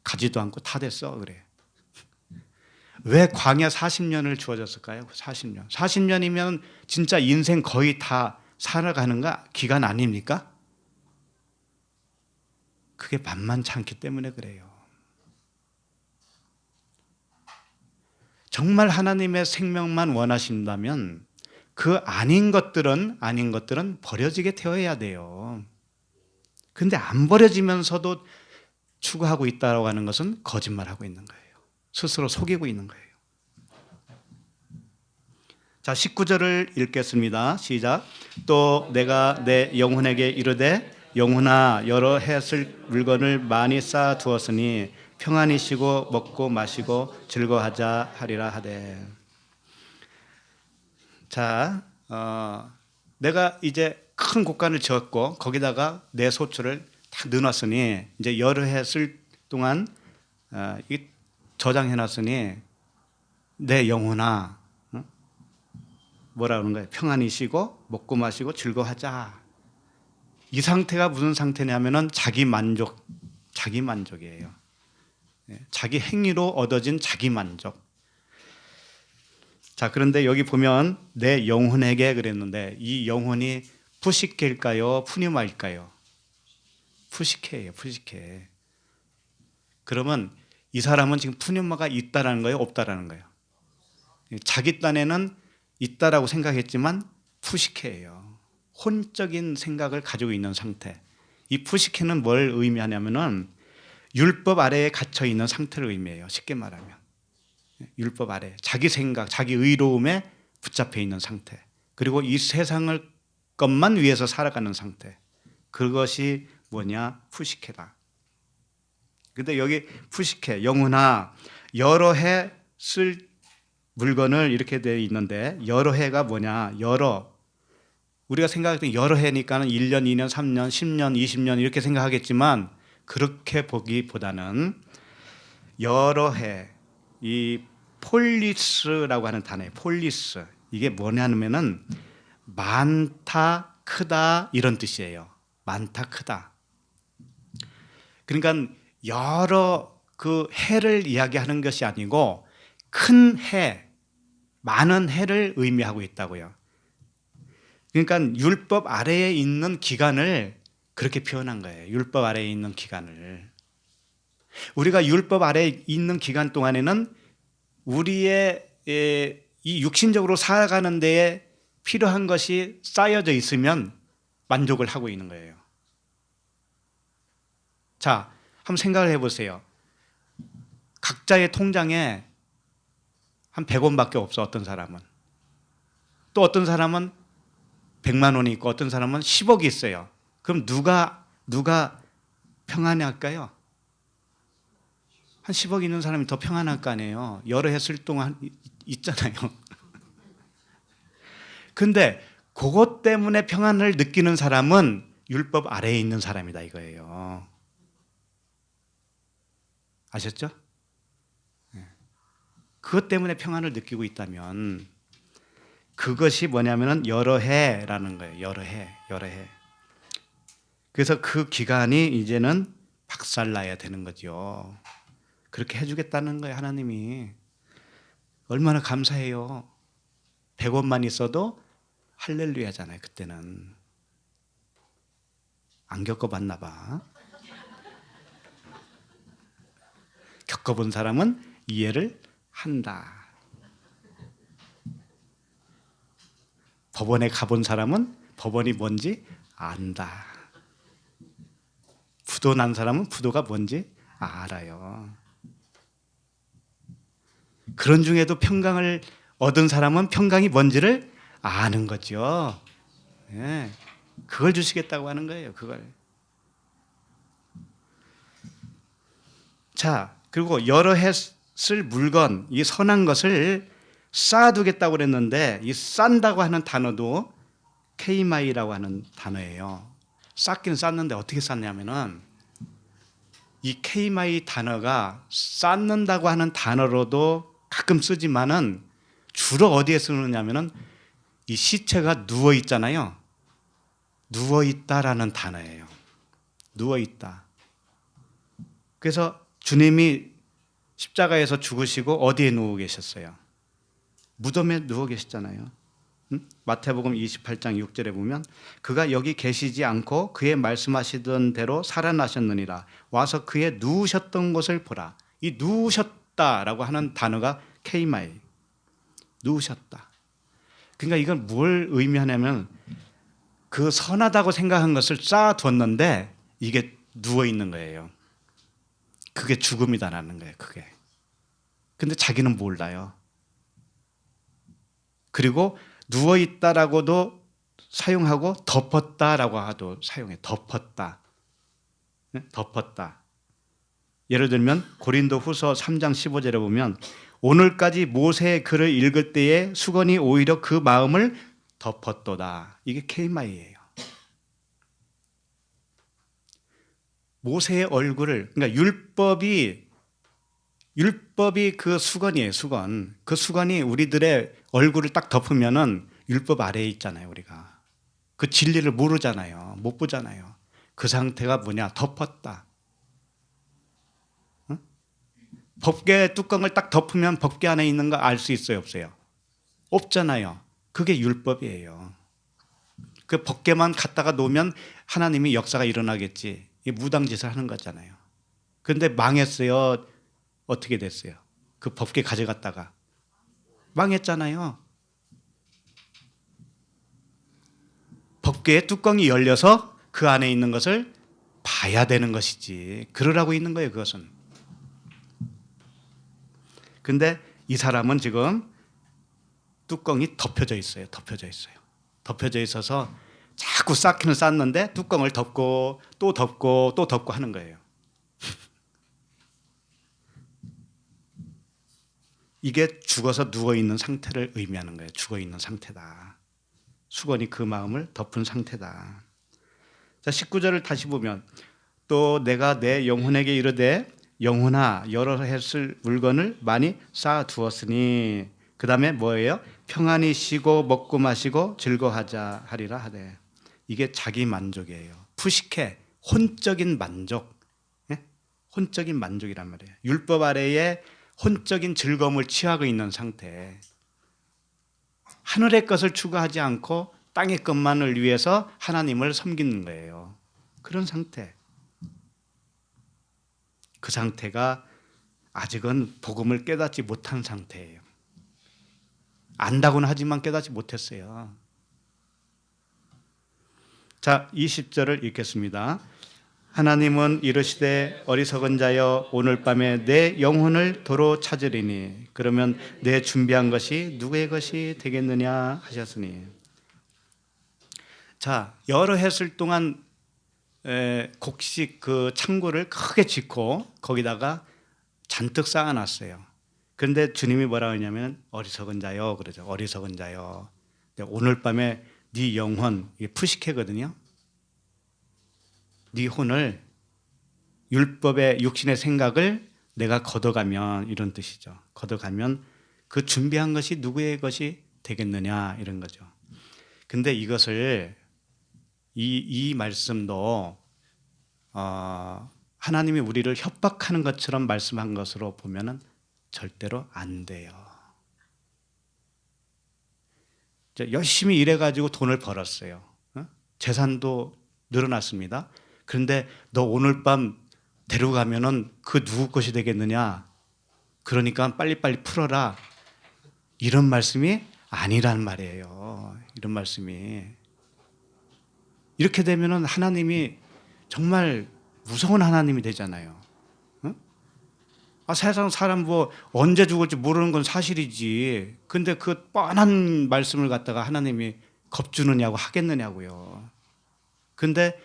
가지도 않고 다 됐어 그래. 왜 광야 40년을 주어졌을까요? 40년. 40년이면 진짜 인생 거의 다 살아가는 기간 아닙니까? 그게 만만치 않기 때문에 그래요. 정말 하나님의 생명만 원하신다면 그 아닌 것들은 버려지게 되어야 돼요. 근데 안 버려지면서도 추구하고 있다고 하는 것은 거짓말하고 있는 거예요. 스스로 속이고 있는 거예요. 자, 19절을 읽겠습니다. 시작. 또 내가 내 영혼에게 이르되 영혼아 여러 해 쓸 물건을 많이 쌓아 두었으니 평안히 쉬고 먹고 마시고 즐거워하자 하리라 하되. 자, 내가 이제 큰 곡간을 지었고 거기다가 내 소출을 딱 넣어놨으니 이제 여러 해 쓸 동안 저장해놨으니 내 영혼아 뭐라 그러는 거예요? 평안히 쉬고 먹고 마시고 즐거워하자. 이 상태가 무슨 상태냐면은 자기 만족이에요. 자기 행위로 얻어진 자기 만족. 자, 그런데 여기 보면 내 영혼에게 그랬는데 이 영혼이 푸시케일까요? 푸뉴마일까요? 푸시케예요, 푸시케. 그러면 이 사람은 지금 푸뉴마가 있다라는 거예요, 없다라는 거예요? 자기 딴에는 있다라고 생각했지만 푸시케예요. 혼적인 생각을 가지고 있는 상태. 이 푸시케는 뭘 의미하냐면은 율법 아래에 갇혀 있는 상태를 의미해요. 쉽게 말하면 율법 아래, 자기 생각, 자기 의로움에 붙잡혀 있는 상태. 그리고 이 세상을 것만 위해서 살아가는 상태. 그것이 뭐냐? 푸시케다. 근데 여기 푸시케, 영혼아 여러 해 쓸 물건을 이렇게 되어 있는데 여러 해가 뭐냐? 우리가 생각할 때 여러 해니까는 1년, 2년, 3년, 10년, 20년 이렇게 생각하겠지만 그렇게 보기보다는 여러 해, 이 폴리스라고 하는 단어예요. 폴리스. 이게 뭐냐면은 많다, 크다 이런 뜻이에요. 많다, 크다. 그러니까 여러 그 해를 이야기하는 것이 아니고 큰 해, 많은 해를 의미하고 있다고요. 그러니까 율법 아래에 있는 기간을 그렇게 표현한 거예요. 율법 아래에 있는 기간을. 우리가 율법 아래에 있는 기간 동안에는 우리의 이 육신적으로 살아가는 데에 필요한 것이 쌓여져 있으면 만족을 하고 있는 거예요. 자, 한번 생각을 해보세요. 각자의 통장에 한 100원밖에 없어, 어떤 사람은. 또 어떤 사람은 100만 원이 있고 어떤 사람은 10억이 있어요. 그럼 누가 평안할까요? 한 10억 있는 사람이 더 평안할 거 아니에요. 여러 해 쓸 동안 있잖아요. 근데 그것 때문에 평안을 느끼는 사람은 율법 아래에 있는 사람이다 이거예요. 아셨죠? 그것 때문에 평안을 느끼고 있다면 그것이 뭐냐면은 여러 해라는 거예요. 여러 해. 그래서 그 기간이 이제는 박살나야 되는 거죠. 그렇게 해주겠다는 거예요, 하나님이. 얼마나 감사해요. 100원만 있어도 할렐루야잖아요, 그때는. 안 겪어봤나 봐. 겪어본 사람은 이해를 한다. 법원에 가본 사람은 법원이 뭔지 안다. 부도 난 사람은 부도가 뭔지 알아요. 그런 중에도 평강을 얻은 사람은 평강이 뭔지를 아는 거죠. 예, 그걸 주시겠다고 하는 거예요. 그걸. 자, 그리고 여러 해 쓸 물건, 이 선한 것을 쌓아두겠다고 그랬는데 이 싼다고 하는 단어도 케이마이라고 하는 단어예요. 쌓기는 쌓는데 어떻게 쌓냐면은 이 케이마이 단어가 쌓는다고 하는 단어로도 가끔 쓰지만은 주로 어디에 쓰느냐면은 이 시체가 누워 있잖아요. 누워 있다라는 단어예요. 누워 있다. 그래서 주님이 십자가에서 죽으시고 어디에 누워 계셨어요? 무덤에 누워 계셨잖아요. 마태복음 28장 6절에 보면 그가 여기 계시지 않고 그의 말씀하시던 대로 살아나셨느니라. 와서 그의 누우셨던 곳을 보라. 이 누우셨다라고 하는 단어가 케이마이. 누우셨다. 그러니까 이건 뭘 의미하냐면 그 선하다고 생각한 것을 쌓아두었는데 이게 누워 있는 거예요. 그게 죽음이다라는 거예요. 그게. 근데 자기는 몰라요. 그리고 누워 있다라고도 사용하고 덮었다라고 하도 사용해. 덮었다. 덮었다. 예를 들면 고린도후서 3장 15절에 보면 오늘까지 모세의 글을 읽을 때에 수건이 오히려 그 마음을 덮었도다. 이게 케이마이예요. 모세의 얼굴을, 그러니까 율법이 그 수건이에요. 수건. 그 수건이 우리들의 얼굴을 딱 덮으면은 율법 아래에 있잖아요. 우리가 그 진리를 모르잖아요. 못 보잖아요. 그 상태가 뭐냐? 덮었다. 응? 법궤 뚜껑을 딱 덮으면 법궤 안에 있는 거 알 수 있어요? 없어요? 없잖아요. 그게 율법이에요. 그 법궤만 갖다가 놓으면 하나님이 역사가 일어나겠지. 이 무당짓을 하는 거잖아요. 그런데 망했어요. 어떻게 됐어요? 그 법궤 가져갔다가 망했잖아요. 법궤의 뚜껑이 열려서 그 안에 있는 것을 봐야 되는 것이지. 그러라고 있는 거예요. 그것은. 근데 이 사람은 지금 뚜껑이 덮여져 있어요. 덮여져 있어요. 덮여져 있어서 자꾸 쌓기는 쌓는데 뚜껑을 덮고 또 덮고 또 덮고 하는 거예요. 이게 죽어서 누워있는 상태를 의미하는 거예요. 죽어있는 상태다. 수건이 그 마음을 덮은 상태다. 자, 19절을 다시 보면 또 내가 내 영혼에게 이르되 영혼아 여러 해 쓸 물건을 많이 쌓아두었으니 그 다음에 뭐예요? 평안히 쉬고 먹고 마시고 즐거워하자 하리라 하되. 이게 자기 만족이에요. 푸시케, 혼적인 만족. 예? 혼적인 만족이란 말이에요. 율법 아래에 혼적인 즐거움을 취하고 있는 상태. 하늘의 것을 추구하지 않고 땅의 것만을 위해서 하나님을 섬기는 거예요. 그런 상태. 그 상태가 아직은 복음을 깨닫지 못한 상태예요. 안다고는 하지만 깨닫지 못했어요. 자, 20절을 읽겠습니다. 하나님은 이르시되 어리석은 자여 오늘 밤에 내 영혼을 도로 찾으리니 그러면 내 준비한 것이 누구의 것이 되겠느냐 하셨으니. 자, 여러 해 쓸 동안 곡식 그 창고를 크게 짓고 거기다가 잔뜩 쌓아놨어요. 그런데 주님이 뭐라고 하냐면 어리석은 자여 그러죠. 어리석은 자여. 오늘 밤에 네 영혼, 이게 푸시케거든요. 네 혼을 율법의 육신의 생각을 내가 걷어가면 이런 뜻이죠. 걷어가면 그 준비한 것이 누구의 것이 되겠느냐 이런 거죠. 근데 이것을 이 말씀도 하나님이 우리를 협박하는 것처럼 말씀한 것으로 보면은 절대로 안 돼요. 열심히 일해가지고 돈을 벌었어요. 재산도 늘어났습니다. 그런데 너 오늘 밤 데려가면은 그 누구 것이 되겠느냐? 그러니까 빨리빨리 풀어라. 이런 말씀이 아니란 말이에요. 이런 말씀이. 이렇게 되면은 하나님이 정말 무서운 하나님이 되잖아요. 응? 세상 사람 뭐 언제 죽을지 모르는 건 사실이지. 근데 그 뻔한 말씀을 갖다가 하나님이 겁주느냐고 하겠느냐고요. 근데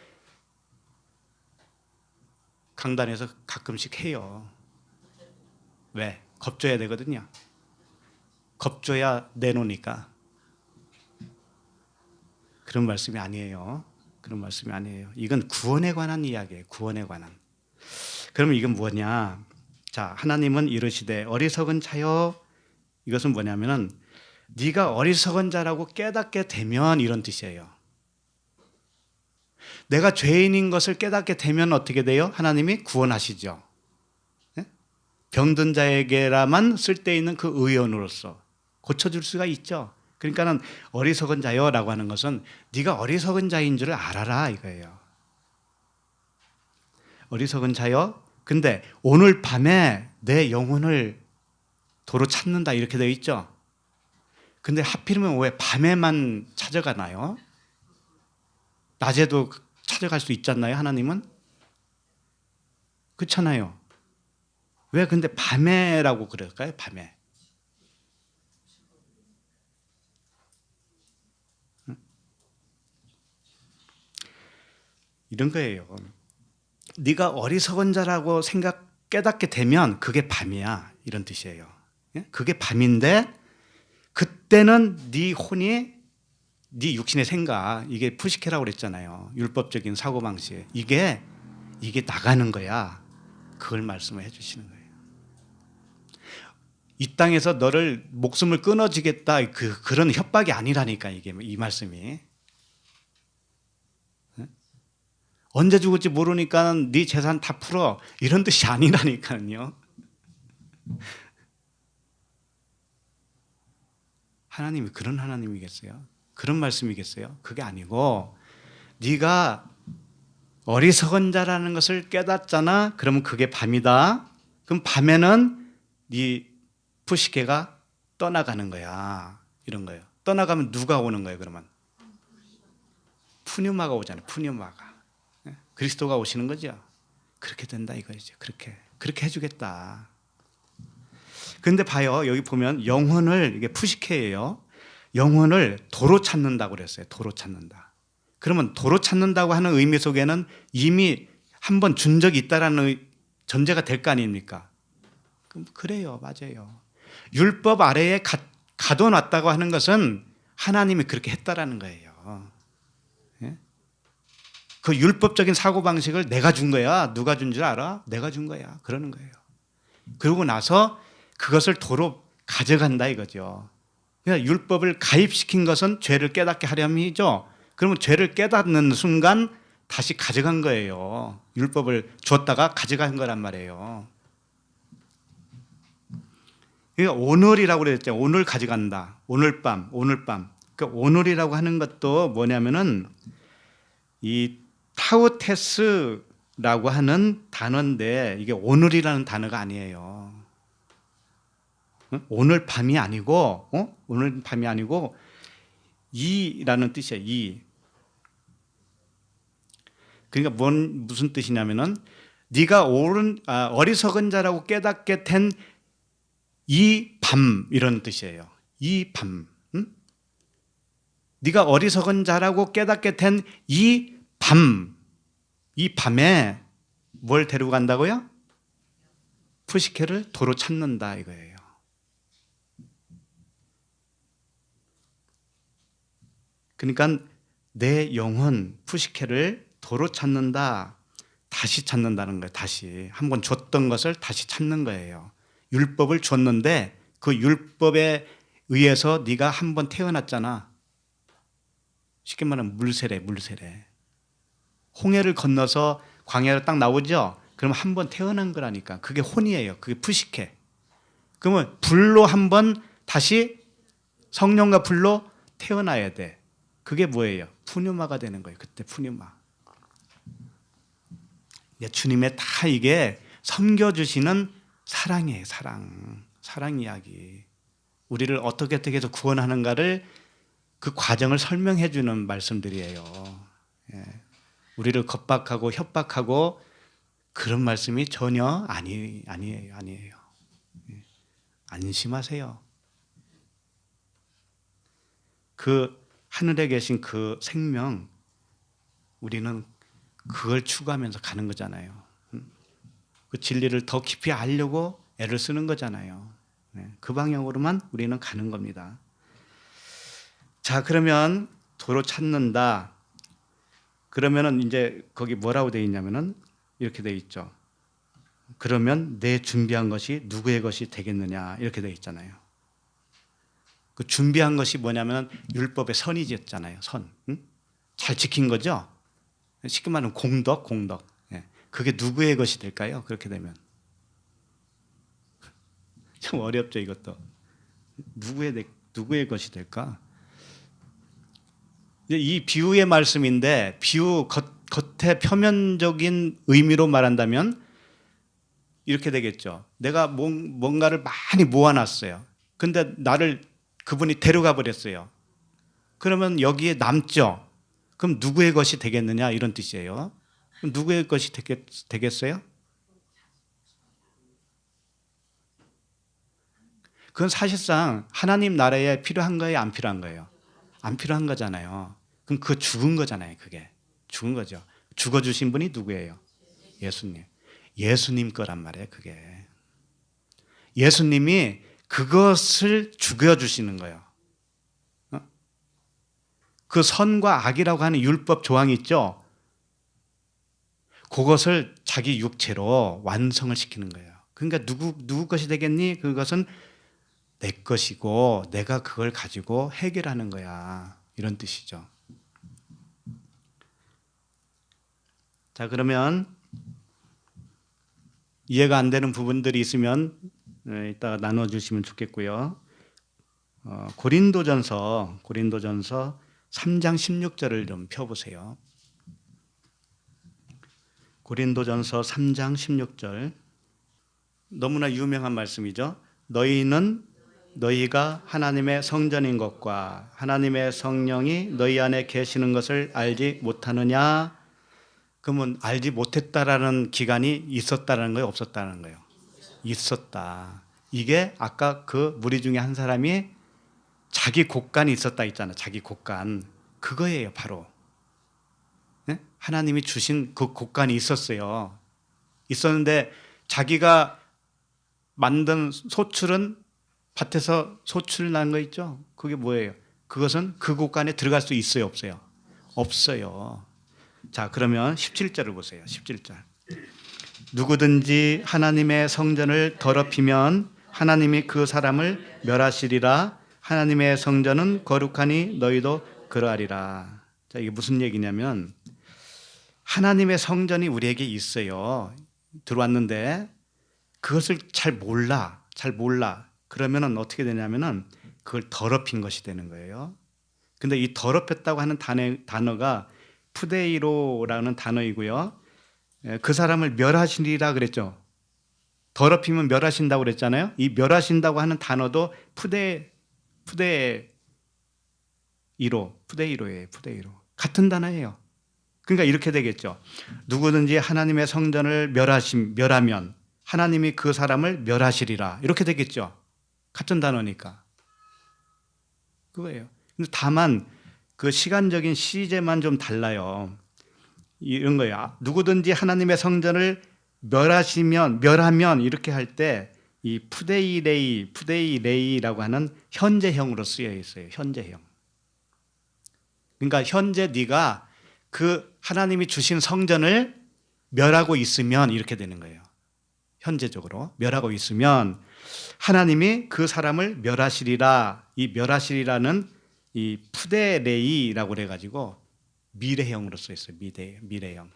강단에서 가끔씩 해요. 왜? 겁줘야 되거든요. 겁줘야 내놓으니까. 그런 말씀이 아니에요. 그런 말씀이 아니에요. 이건 구원에 관한 이야기예요. 구원에 관한. 그러면 이건 뭐냐? 자, 하나님은 이르시되 어리석은 자여, 이것은 뭐냐면은 네가 어리석은 자라고 깨닫게 되면, 이런 뜻이에요. 내가 죄인인 것을 깨닫게 되면 어떻게 돼요? 하나님이 구원하시죠. 네? 병든 자에게라만 쓸데있는 그 의원으로서 고쳐줄 수가 있죠. 그러니까는 어리석은 자여라고 하는 것은 네가 어리석은 자인 줄을 알아라 이거예요. 어리석은 자여. 근데 오늘 밤에 내 영혼을 도로 찾는다 이렇게 되어 있죠. 근데 하필이면 왜 밤에만 찾아가나요? 낮에도 찾아갈 수 있잖아요, 하나님은? 그렇잖아요. 왜 근데 밤에라고 그럴까요? 밤에. 이런 거예요. 네가 어리석은 자라고 깨닫게 되면 그게 밤이야, 이런 뜻이에요. 그게 밤인데 그때는 네 혼이, 네 육신의 생각, 이게 푸시케라고 그랬잖아요. 율법적인 사고방식. 이게 나가는 거야. 그걸 말씀을 해주시는 거예요. 이 땅에서 너를 목숨을 끊어주겠다, 그런 협박이 아니라니까, 이게 이 말씀이. 언제 죽을지 모르니까 네 재산 다 풀어, 이런 뜻이 아니라니까요. 하나님이 그런 하나님이겠어요? 그런 말씀이겠어요? 그게 아니고, 네가 어리석은 자라는 것을 깨닫잖아. 그러면 그게 밤이다. 그럼 밤에는 네 푸시케가 떠나가는 거야. 이런 거예요. 떠나가면 누가 오는 거예요, 그러면? 푸뉴마가 오잖아요. 푸뉴마가. 그리스도가 오시는 거죠. 그렇게 된다 이거죠. 그렇게 해주겠다. 근데 봐요. 여기 보면 영혼을, 이게 푸시케예요. 영혼을 도로 찾는다고 그랬어요. 도로 찾는다. 그러면 도로 찾는다고 하는 의미 속에는 이미 한번 준 적이 있다라는 전제가 될 거 아닙니까? 그래요. 맞아요. 율법 아래에 가둬놨다고 하는 것은 하나님이 그렇게 했다라는 거예요. 예? 그 율법적인 사고방식을 내가 준 거야. 누가 준 줄 알아? 내가 준 거야. 그러는 거예요. 그러고 나서 그것을 도로 가져간다 이거죠. 그러니까 율법을 가입시킨 것은 죄를 깨닫게 하려면이죠. 그러면 죄를 깨닫는 순간 다시 가져간 거예요. 율법을 줬다가 가져간 거란 말이에요. 그러니까 오늘이라고 그랬죠. 오늘 가져간다. 오늘 밤. 그러니까 오늘이라고 하는 것도 뭐냐면은 이 타우테스라고 하는 단어인데 이게 오늘이라는 단어가 아니에요. 오늘 밤이 아니고, 오늘 밤이 아니고 이라는 뜻이에요. 이. 그러니까 무슨 뜻이냐면은 네가 어리석은 자라고 깨닫게 된 이 밤, 이런 뜻이에요. 이 밤. 네가 어리석은 자라고 깨닫게 된 이 밤. 이 밤에 뭘 데리고 간다고요? 푸시케를 도로 찾는다 이거예요. 그러니까 내 영혼 푸시케를 도로 찾는다. 다시 찾는다는 거예요. 다시. 한번 줬던 것을 다시 찾는 거예요. 율법을 줬는데 그 율법에 의해서 네가 한번 태어났잖아. 쉽게 말하면 물세례. 홍해를 건너서 광야로 딱 나오죠. 그럼 한번 태어난 거라니까. 그게 혼이에요. 그게 푸시케. 그러면 불로 한번 다시 성령과 불로 태어나야 돼. 그게 뭐예요? 푸뉴마가 되는 거예요. 그때 푸뉴마. 주님의 다 이게 섬겨주시는 사랑이에요. 사랑 이야기. 우리를 어떻게 해서 구원하는가를 그 과정을 설명해 주는 말씀들이에요. 예. 우리를 겁박하고 협박하고 그런 말씀이 전혀 아니에요. 예. 안심하세요. 그 하늘에 계신 그 생명, 우리는 그걸 추구하면서 가는 거잖아요. 그 진리를 더 깊이 알려고 애를 쓰는 거잖아요. 네, 그 방향으로만 우리는 가는 겁니다. 자, 그러면 도로 찾는다. 그러면은 이제 거기 뭐라고 되어 있냐면은 이렇게 되어 있죠. 그러면 내 준비한 것이 누구의 것이 되겠느냐 이렇게 되어 있잖아요. 그 준비한 것이 뭐냐면 율법의 선이었잖아요. 선. 응? 잘 지킨 거죠. 쉽게 말하면 공덕. 예. 그게 누구의 것이 될까요? 그렇게 되면 좀 어렵죠, 이것도. 누구의 것이 될까? 이 비유의 말씀인데 비유 겉에 표면적인 의미로 말한다면 이렇게 되겠죠. 내가 뭔가를 많이 모아놨어요. 근데 나를 그분이 데려가 버렸어요. 그러면 여기에 남죠. 그럼 누구의 것이 되겠느냐 이런 뜻이에요. 그럼 누구의 것이 되겠어요? 그건 사실상 하나님 나라에 필요한 거예요, 안 필요한 거예요? 안 필요한 거잖아요. 그럼 그거 죽은 거잖아요, 그게. 죽은 거죠. 죽어주신 분이 누구예요? 예수님. 예수님 거란 말이에요, 그게. 예수님이 그것을 죽여주시는 거예요. 그 선과 악이라고 하는 율법 조항이 있죠? 그것을 자기 육체로 완성을 시키는 거예요. 그러니까 누구 것이 되겠니? 그것은 내 것이고 내가 그걸 가지고 해결하는 거야. 이런 뜻이죠. 자, 그러면 이해가 안 되는 부분들이 있으면 이따가 나눠주시면 좋겠고요. 고린도전서 3장 16절을 좀 펴보세요. 고린도전서 3장 16절. 너무나 유명한 말씀이죠. 너희가 하나님의 성전인 것과 하나님의 성령이 너희 안에 계시는 것을 알지 못하느냐? 그러면 알지 못했다라는 기간이 있었다는 거예요, 없었다는 거예요? 있었다. 이게 아까 그 무리 중에 한 사람이 자기 곡간이 있었다 했잖아요. 자기 곡간. 그거예요, 바로. 네? 하나님이 주신 그 곡간이 있었어요. 있었는데 자기가 만든 소출은 밭에서 소출 난 거 있죠? 그게 뭐예요? 그것은 그 곡간에 들어갈 수 있어요, 없어요? 없어요. 자, 그러면 17절을 보세요. 17절. 누구든지 하나님의 성전을 더럽히면 하나님이 그 사람을 멸하시리라. 하나님의 성전은 거룩하니 너희도 그러하리라. 자, 이게 무슨 얘기냐면 하나님의 성전이 우리에게 있어요. 들어왔는데 그것을 잘 몰라. 그러면은 어떻게 되냐면은 그걸 더럽힌 것이 되는 거예요. 근데 이 더럽혔다고 하는 단어가 푸데이로라는 단어이고요. 그 사람을 멸하시리라 그랬죠. 더럽히면 멸하신다고 그랬잖아요. 이 멸하신다고 하는 단어도 푸데이로예요. 같은 단어예요. 그러니까 이렇게 되겠죠. 누구든지 하나님의 성전을 멸하면 하나님이 그 사람을 멸하시리라. 이렇게 되겠죠. 같은 단어니까. 그거예요. 근데 다만 그 시간적인 시제만 좀 달라요. 이런 거예요. 누구든지 하나님의 성전을 멸하면 이렇게 할 때 이 푸데이레이라고 하는 현재형으로 쓰여 있어요. 현재형. 그러니까 현재 네가 그 하나님이 주신 성전을 멸하고 있으면 이렇게 되는 거예요. 현재적으로 멸하고 있으면 하나님이 그 사람을 멸하시리라. 이 멸하시리라는 이 푸데레이라고 그래가지고 미래형으로 써 있어요. 미래형.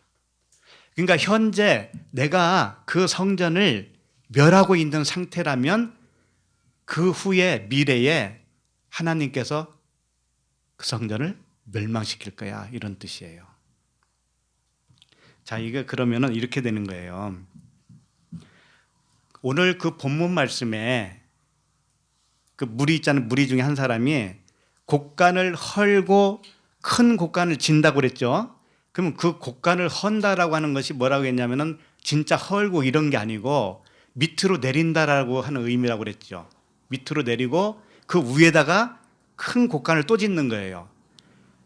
그러니까 현재 내가 그 성전을 멸하고 있는 상태라면 그 후에 미래에 하나님께서 그 성전을 멸망시킬 거야. 이런 뜻이에요. 자, 이게 그러면은 이렇게 되는 거예요. 오늘 그 본문 말씀에 그 무리 있잖아요. 무리 중에 한 사람이 곡간을 헐고 큰 곡간을 진다고 그랬죠. 그러면 그 곡간을 헌다라고 하는 것이 뭐라고 했냐면은 진짜 헐고 이런 게 아니고 밑으로 내린다라고 하는 의미라고 그랬죠. 밑으로 내리고 그 위에다가 큰 곡간을 또 짓는 거예요.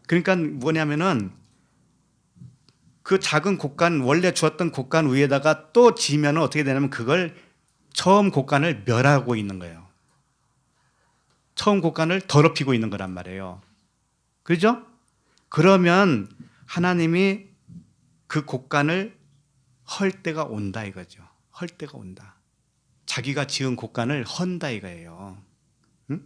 그러니까 뭐냐면은 그 작은 곡간, 원래 주었던 곡간 위에다가 또 지면 어떻게 되냐면 그걸 처음 곡간을 멸하고 있는 거예요. 처음 곡간을 더럽히고 있는 거란 말이에요. 그렇죠? 그러면 하나님이 그 곡간을 헐 때가 온다 이거죠. 헐 때가 온다. 자기가 지은 곡간을 헌다 이거예요. 응?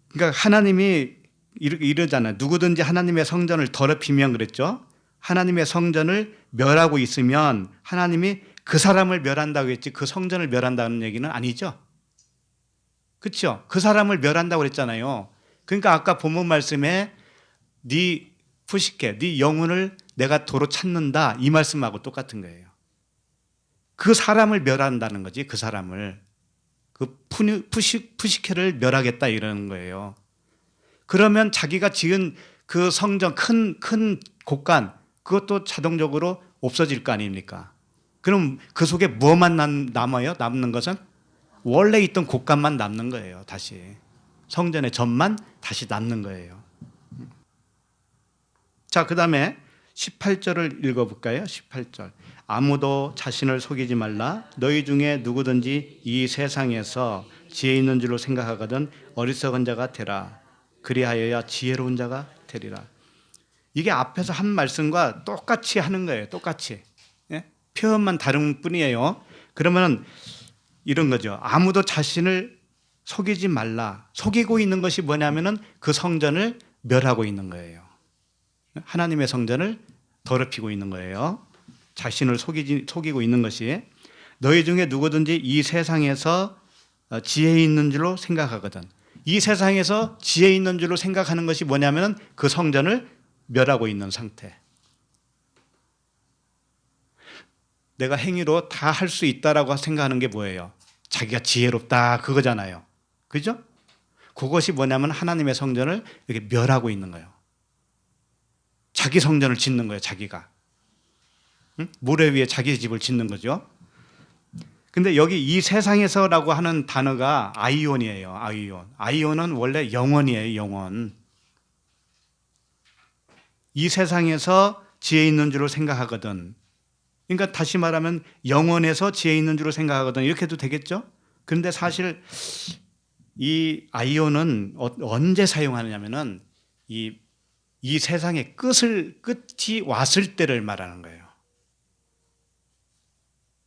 그러니까 하나님이 이러잖아요. 누구든지 하나님의 성전을 더럽히면 그랬죠. 하나님의 성전을 멸하고 있으면 하나님이 그 사람을 멸한다고 했지 그 성전을 멸한다는 얘기는 아니죠. 그렇죠? 그 사람을 멸한다고 그랬잖아요. 그러니까 아까 본문 말씀에 네 푸시케, 네 영혼을 내가 도로 찾는다 이 말씀하고 똑같은 거예요. 그 사람을 멸한다는 거지. 그 사람을. 그 푸시케를 멸하겠다 이러는 거예요. 그러면 자기가 지은 그 성전 큰 곡간 그것도 자동적으로 없어질 거 아닙니까? 그럼 그 속에 뭐만 남아요? 남는 것은 원래 있던 곡간만 남는 거예요. 다시 성전의 전만 다시 남는 거예요. 자, 그 다음에 18절을 읽어볼까요? 18절. 아무도 자신을 속이지 말라. 너희 중에 누구든지 이 세상에서 지혜 있는 줄로 생각하거든 어리석은 자가 되라. 그리하여야 지혜로운 자가 되리라. 이게 앞에서 한 말씀과 똑같이 하는 거예요. 똑같이. 예? 표현만 다른 뿐이에요. 그러면 이런 거죠. 아무도 자신을 속이지 말라. 속이고 있는 것이 뭐냐면은 그 성전을 멸하고 있는 거예요. 하나님의 성전을 더럽히고 있는 거예요. 자신을 속이고 있는 것이. 너희 중에 누구든지 이 세상에서 지혜 있는 줄로 생각하거든. 이 세상에서 지혜 있는 줄로 생각하는 것이 뭐냐면 그 성전을 멸하고 있는 상태. 내가 행위로 다 할 수 있다라고 생각하는 게 뭐예요? 자기가 지혜롭다 그거잖아요. 그죠? 그것이 뭐냐면 하나님의 성전을 이렇게 멸하고 있는 거예요. 자기 성전을 짓는 거예요. 자기가. 응? 모래 위에 자기 집을 짓는 거죠. 근데 여기 이 세상에서라고 하는 단어가 아이온이에요. 아이온. 아이온은 원래 영원이에요. 영원. 이 세상에서 지혜 있는 줄로 생각하거든. 그러니까 다시 말하면 영원에서 지혜 있는 줄로 생각하거든. 이렇게 해도 되겠죠? 그런데 사실 이 아이온은 언제 사용하느냐면은 이 세상의 끝이 왔을 때를 말하는 거예요.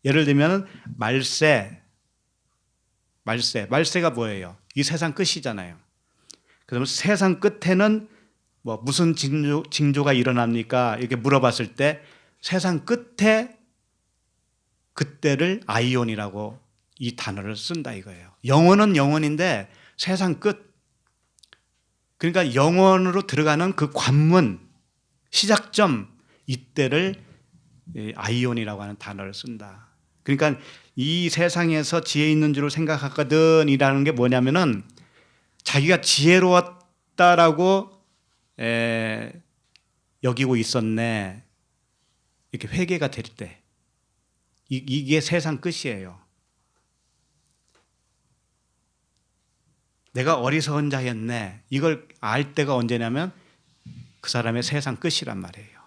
예를 들면 말세가 뭐예요? 이 세상 끝이잖아요. 그러면 세상 끝에는 뭐 무슨 징조가 일어납니까? 이렇게 물어봤을 때 세상 끝에 그때를 아이온이라고 이 단어를 쓴다 이거예요. 영혼은 영혼인데 세상 끝. 그러니까 영혼으로 들어가는 그 관문, 시작점 이때를 아이온이라고 하는 단어를 쓴다. 그러니까 이 세상에서 지혜 있는 줄을 생각하거든 이라는 게 뭐냐면은 자기가 지혜로웠다라고 여기고 있었네. 이렇게 회개가 될 때. 이게 세상 끝이에요. 내가 어리석은 자였네. 이걸 알 때가 언제냐면 그 사람의 세상 끝이란 말이에요.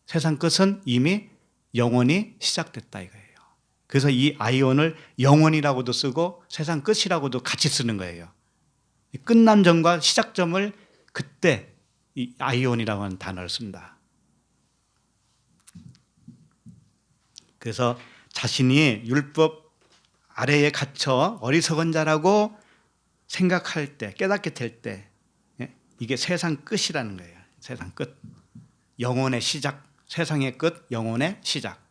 세상 끝은 이미 영원히 시작됐다 이거예요. 그래서 이 아이온을 영원이라고도 쓰고 세상 끝이라고도 같이 쓰는 거예요. 끝난 점과 시작점을 그때 이 아이온이라고 하는 단어를 쓴다. 그래서 자신이 율법 아래에 갇혀 어리석은 자라고 생각할 때, 깨닫게 될 때 이게 세상 끝이라는 거예요. 세상 끝. 영혼의 시작. 세상의 끝, 영혼의 시작.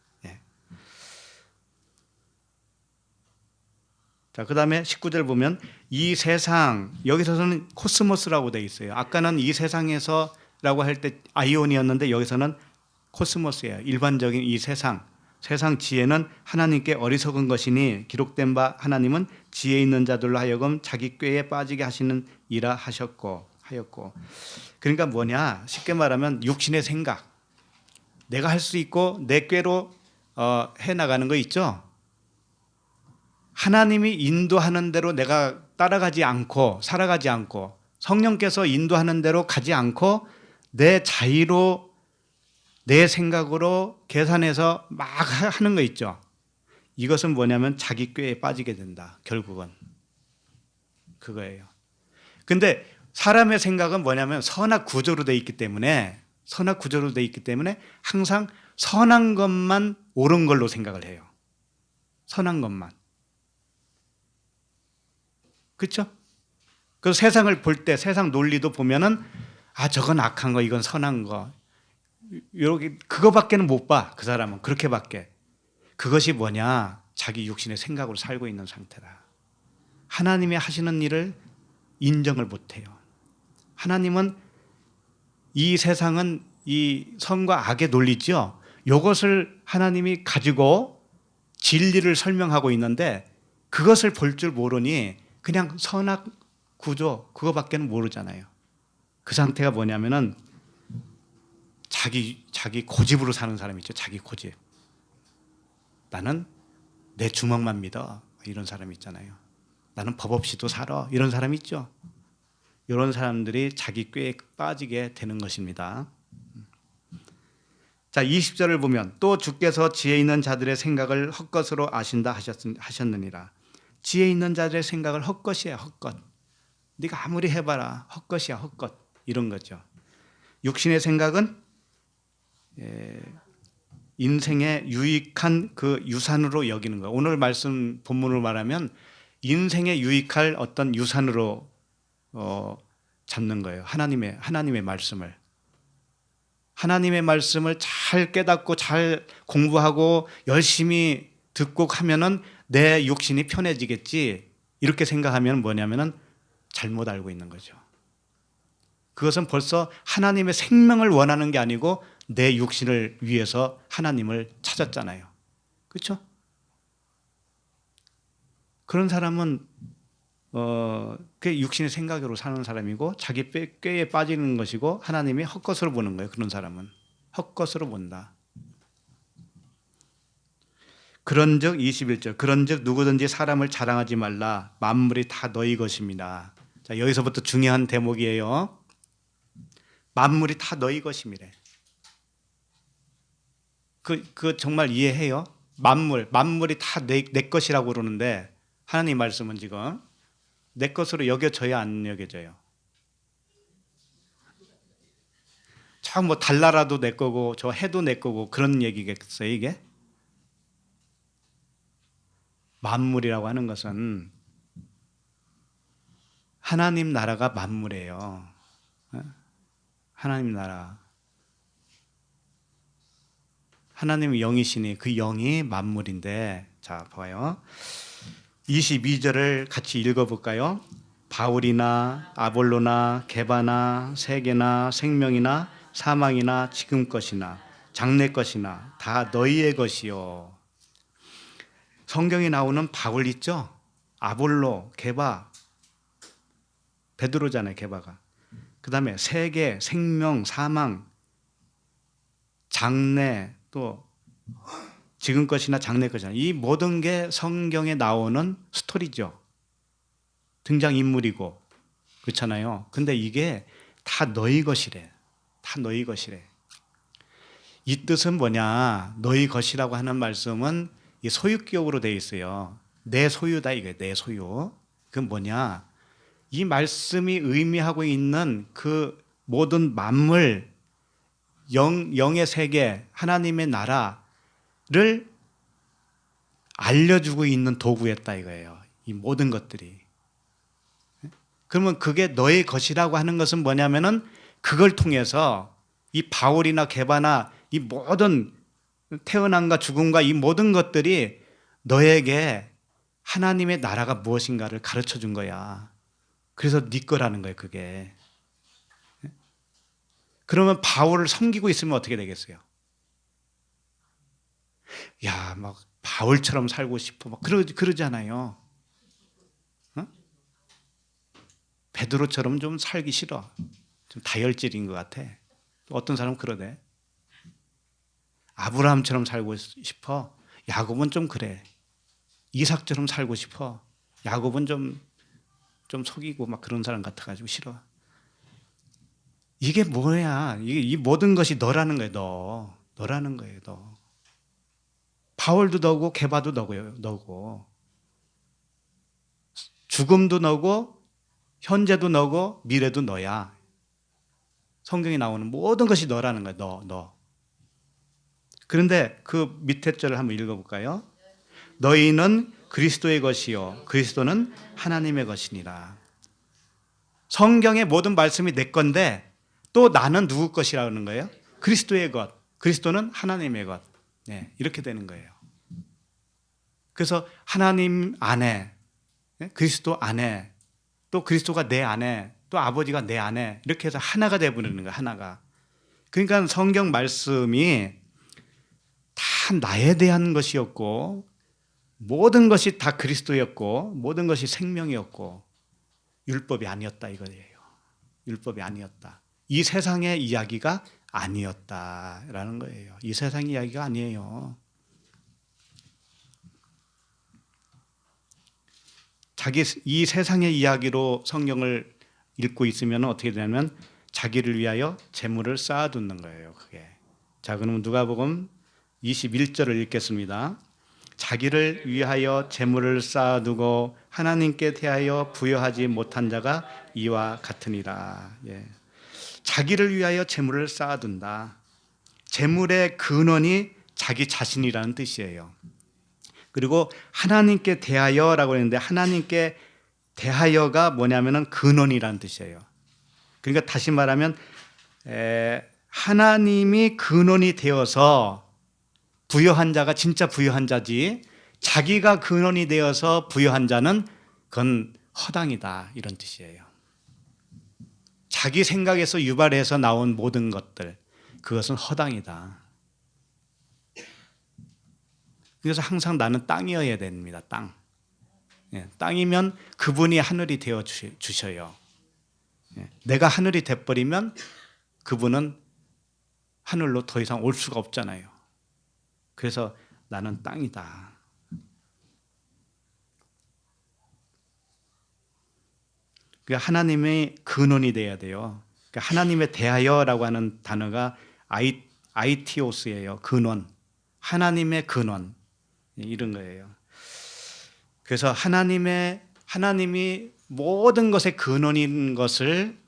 자, 그 다음에 19절 보면 이 세상, 여기서는 코스모스라고 되어 있어요. 아까는 이 세상에서라고 할 때 아이온이었는데 여기서는 코스모스예요. 일반적인 이 세상. 세상 지혜는 하나님께 어리석은 것이니 기록된 바 하나님은 지혜 있는 자들로 하여금 자기 꾀에 빠지게 하시는 이라 하였고. 그러니까 뭐냐, 쉽게 말하면 육신의 생각, 내가 할 수 있고 내 꾀로 해나가는 거 있죠. 하나님이 인도하는 대로 내가 따라가지 않고 살아가지 않고 성령께서 인도하는 대로 가지 않고 내 자의로 내 생각으로 계산해서 막 하는 거 있죠. 이것은 뭐냐면 자기 꾀에 빠지게 된다. 결국은 그거예요. 근데 사람의 생각은 뭐냐면 선악 구조로 돼 있기 때문에 항상 선한 것만 옳은 걸로 생각을 해요. 선한 것만. 그렇죠? 그 세상을 볼 때 세상 논리도 보면은 저건 악한 거, 이건 선한 거, 이렇게 그거밖에는 못 봐. 그 사람은 그렇게밖에. 그것이 뭐냐? 자기 육신의 생각으로 살고 있는 상태다. 하나님이 하시는 일을 인정을 못 해요. 하나님은 이 세상은 이 선과 악의 논리죠. 이것을 하나님이 가지고 진리를 설명하고 있는데 그것을 볼 줄 모르니 그냥 선악 구조 그거밖에는 모르잖아요. 그 상태가 뭐냐면은 자기 고집으로 사는 사람 있죠. 자기 고집. 나는 내 주먹만 믿어. 이런 사람 있잖아요. 나는 법 없이도 살아. 이런 사람 있죠. 이런 사람들이 자기 꾀에 빠지게 되는 것입니다. 자, 20절을 보면 또 주께서 지혜 있는 자들의 생각을 헛것으로 아신다 하셨느니라. 지혜 있는 자들의 생각을 헛것이야, 헛것. 네가 아무리 해봐라, 헛것이야, 헛것. 이런 거죠. 육신의 생각은 인생에 유익한 그 유산으로 여기는 거예요. 오늘 말씀 본문으로 말하면 인생에 유익할 어떤 유산으로 잡는 거예요. 하나님의 말씀을. 하나님의 말씀을 잘 깨닫고 잘 공부하고 열심히 듣고 하면은 내 육신이 편해지겠지. 이렇게 생각하면 뭐냐면은 잘못 알고 있는 거죠. 그것은 벌써 하나님의 생명을 원하는 게 아니고 내 육신을 위해서 하나님을 찾았잖아요. 그렇죠? 그런 사람은 그 육신의 생각으로 사는 사람이고 자기 꾀에 빠지는 것이고 하나님이 헛것으로 보는 거예요. 그런 사람은 헛것으로 본다. 그런즉 21절 그런즉 누구든지 사람을 자랑하지 말라. 만물이 다 너희 것입니다. 자, 여기서부터 중요한 대목이에요. 만물이 다 너희 것임이래. 그 정말 이해해요? 만물이 다 내 것이라고 그러는데 하나님 말씀은 지금 내 것으로 여겨져야 안 여겨져요? 저 뭐 달나라도 내 거고 저 해도 내 거고 그런 얘기겠어요 이게? 만물이라고 하는 것은 하나님 나라가 만물이에요. 하나님 나라. 하나님의 영이시니 그 영이 만물인데, 자 봐요. 22절을 같이 읽어볼까요? 바울이나 아볼로나 게바나 세계나 생명이나 사망이나 지금 것이나 장래 것이나 다 너희의 것이요. 성경에 나오는 바울 있죠? 아볼로, 게바, 베드로잖아요. 게바가. 그 다음에 세계, 생명, 사망, 장래, 또 지금 것이나 장래 것이나 이 모든 게 성경에 나오는 스토리죠. 등장인물이고 그렇잖아요. 근데 이게 다 너희 것이래. 다 너희 것이래. 이 뜻은 뭐냐? 너희 것이라고 하는 말씀은 이 소유격으로 되어 있어요. 내 소유다 이거예요. 내 소유. 그건 뭐냐? 이 말씀이 의미하고 있는 그 모든 만물, 영의 세계, 하나님의 나라를 알려주고 있는 도구였다 이거예요. 이 모든 것들이. 그러면 그게 너의 것이라고 하는 것은 뭐냐면은 그걸 통해서 이 바울이나 게바나 이 모든 태어남과 죽음과 이 모든 것들이 너에게 하나님의 나라가 무엇인가를 가르쳐 준 거야. 그래서 네 거라는 거예요, 그게. 그러면 바울을 섬기고 있으면 어떻게 되겠어요? 야, 막 바울처럼 살고 싶어, 막 그러잖아요. 어? 베드로처럼 좀 살기 싫어. 좀 다혈질인 것 같아. 어떤 사람은 그러대. 아브라함처럼 살고 싶어. 야곱은 좀 그래. 이삭처럼 살고 싶어. 야곱은 좀 속이고 막 그런 사람 같아가지고 싫어. 이게 뭐야? 이 모든 것이 너라는 거예요. 너라는 거예요. 너. 바울도 너고 게바도 너고 죽음도 너고 현재도 너고 미래도 너야. 성경에 나오는 모든 것이 너라는 거야. 너. 그런데 그 밑에 절을 한번 읽어볼까요? 너희는 그리스도의 것이요 그리스도는 하나님의 것이니라. 성경의 모든 말씀이 내 건데 또 나는 누구 것이라는 거예요? 그리스도의 것. 그리스도는 하나님의 것. 네, 이렇게 되는 거예요. 그래서 하나님 안에, 그리스도 안에, 또 그리스도가 내 안에, 또 아버지가 내 안에 이렇게 해서 하나가 되어버리는 거예요. 하나가. 그러니까 성경 말씀이 다 나에 대한 것이었고 모든 것이 다 그리스도였고 모든 것이 생명이었고 율법이 아니었다 이거예요. 율법이 아니었다. 이 세상의 이야기가 아니었다라는 거예요. 이 세상의 이야기가 아니에요. 이 세상의 이야기로 성경을 읽고 있으면 어떻게 되냐면 자기를 위하여 재물을 쌓아두는 거예요. 그게. 자, 그러면 누가복음 21절을 읽겠습니다. 자기를 위하여 재물을 쌓아두고 하나님께 대하여 부여하지 못한 자가 이와 같으니라. 예. 자기를 위하여 재물을 쌓아둔다. 재물의 근원이 자기 자신이라는 뜻이에요. 그리고 하나님께 대하여라고 했는데 하나님께 대하여가 뭐냐면은 근원이라는 뜻이에요. 그러니까 다시 말하면 하나님이 근원이 되어서 부여한 자가 진짜 부여한 자지 자기가 근원이 되어서 부여한 자는 그건 허당이다 이런 뜻이에요. 자기 생각에서 유발해서 나온 모든 것들 그것은 허당이다. 그래서 항상 나는 땅이어야 됩니다. 땅. 예, 땅이면 그분이 하늘이 되어 주셔요. 예, 내가 하늘이 돼버리면 그분은 하늘로 더 이상 올 수가 없잖아요. 그래서 나는 땅이다. 그러니까 하나님의 근원이 돼야 돼요. 그러니까 하나님에 대하여라고 하는 단어가 아이티오스예요. 근원. 하나님의 근원. 이런 거예요. 그래서 하나님이 모든 것의 근원인 것을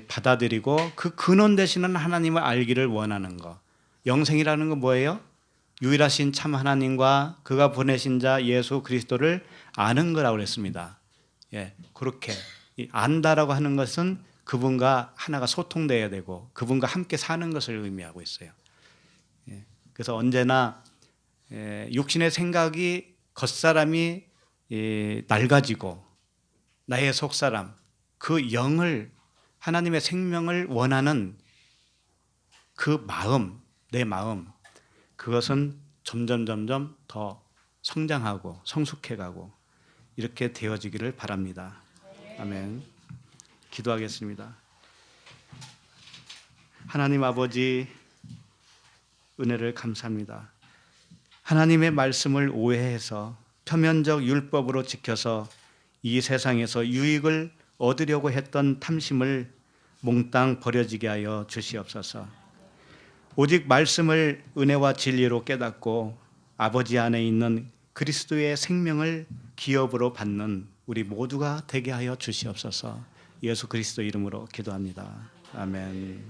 받아들이고 그 근원 되시는 하나님을 알기를 원하는 것. 영생이라는 건 뭐예요? 유일하신 참 하나님과 그가 보내신 자 예수 그리스도를 아는 거라고 그랬습니다. 예, 그렇게 안다라고 하는 것은 그분과 하나가 소통돼야 되고 그분과 함께 사는 것을 의미하고 있어요. 예, 그래서 언제나 육신의 생각이 겉사람이 낡아지고 나의 속사람 그 영을 하나님의 생명을 원하는 그 마음 내 마음 그것은 점점 더 성장하고 성숙해가고 이렇게 되어지기를 바랍니다. 아멘. 기도하겠습니다. 하나님 아버지 은혜를 감사합니다. 하나님의 말씀을 오해해서 표면적 율법으로 지켜서 이 세상에서 유익을 얻으려고 했던 탐심을 몽땅 버려지게 하여 주시옵소서. 오직 말씀을 은혜와 진리로 깨닫고 아버지 안에 있는 그리스도의 생명을 기업으로 받는 우리 모두가 되게 하여 주시옵소서. 예수 그리스도 이름으로 기도합니다. 아멘.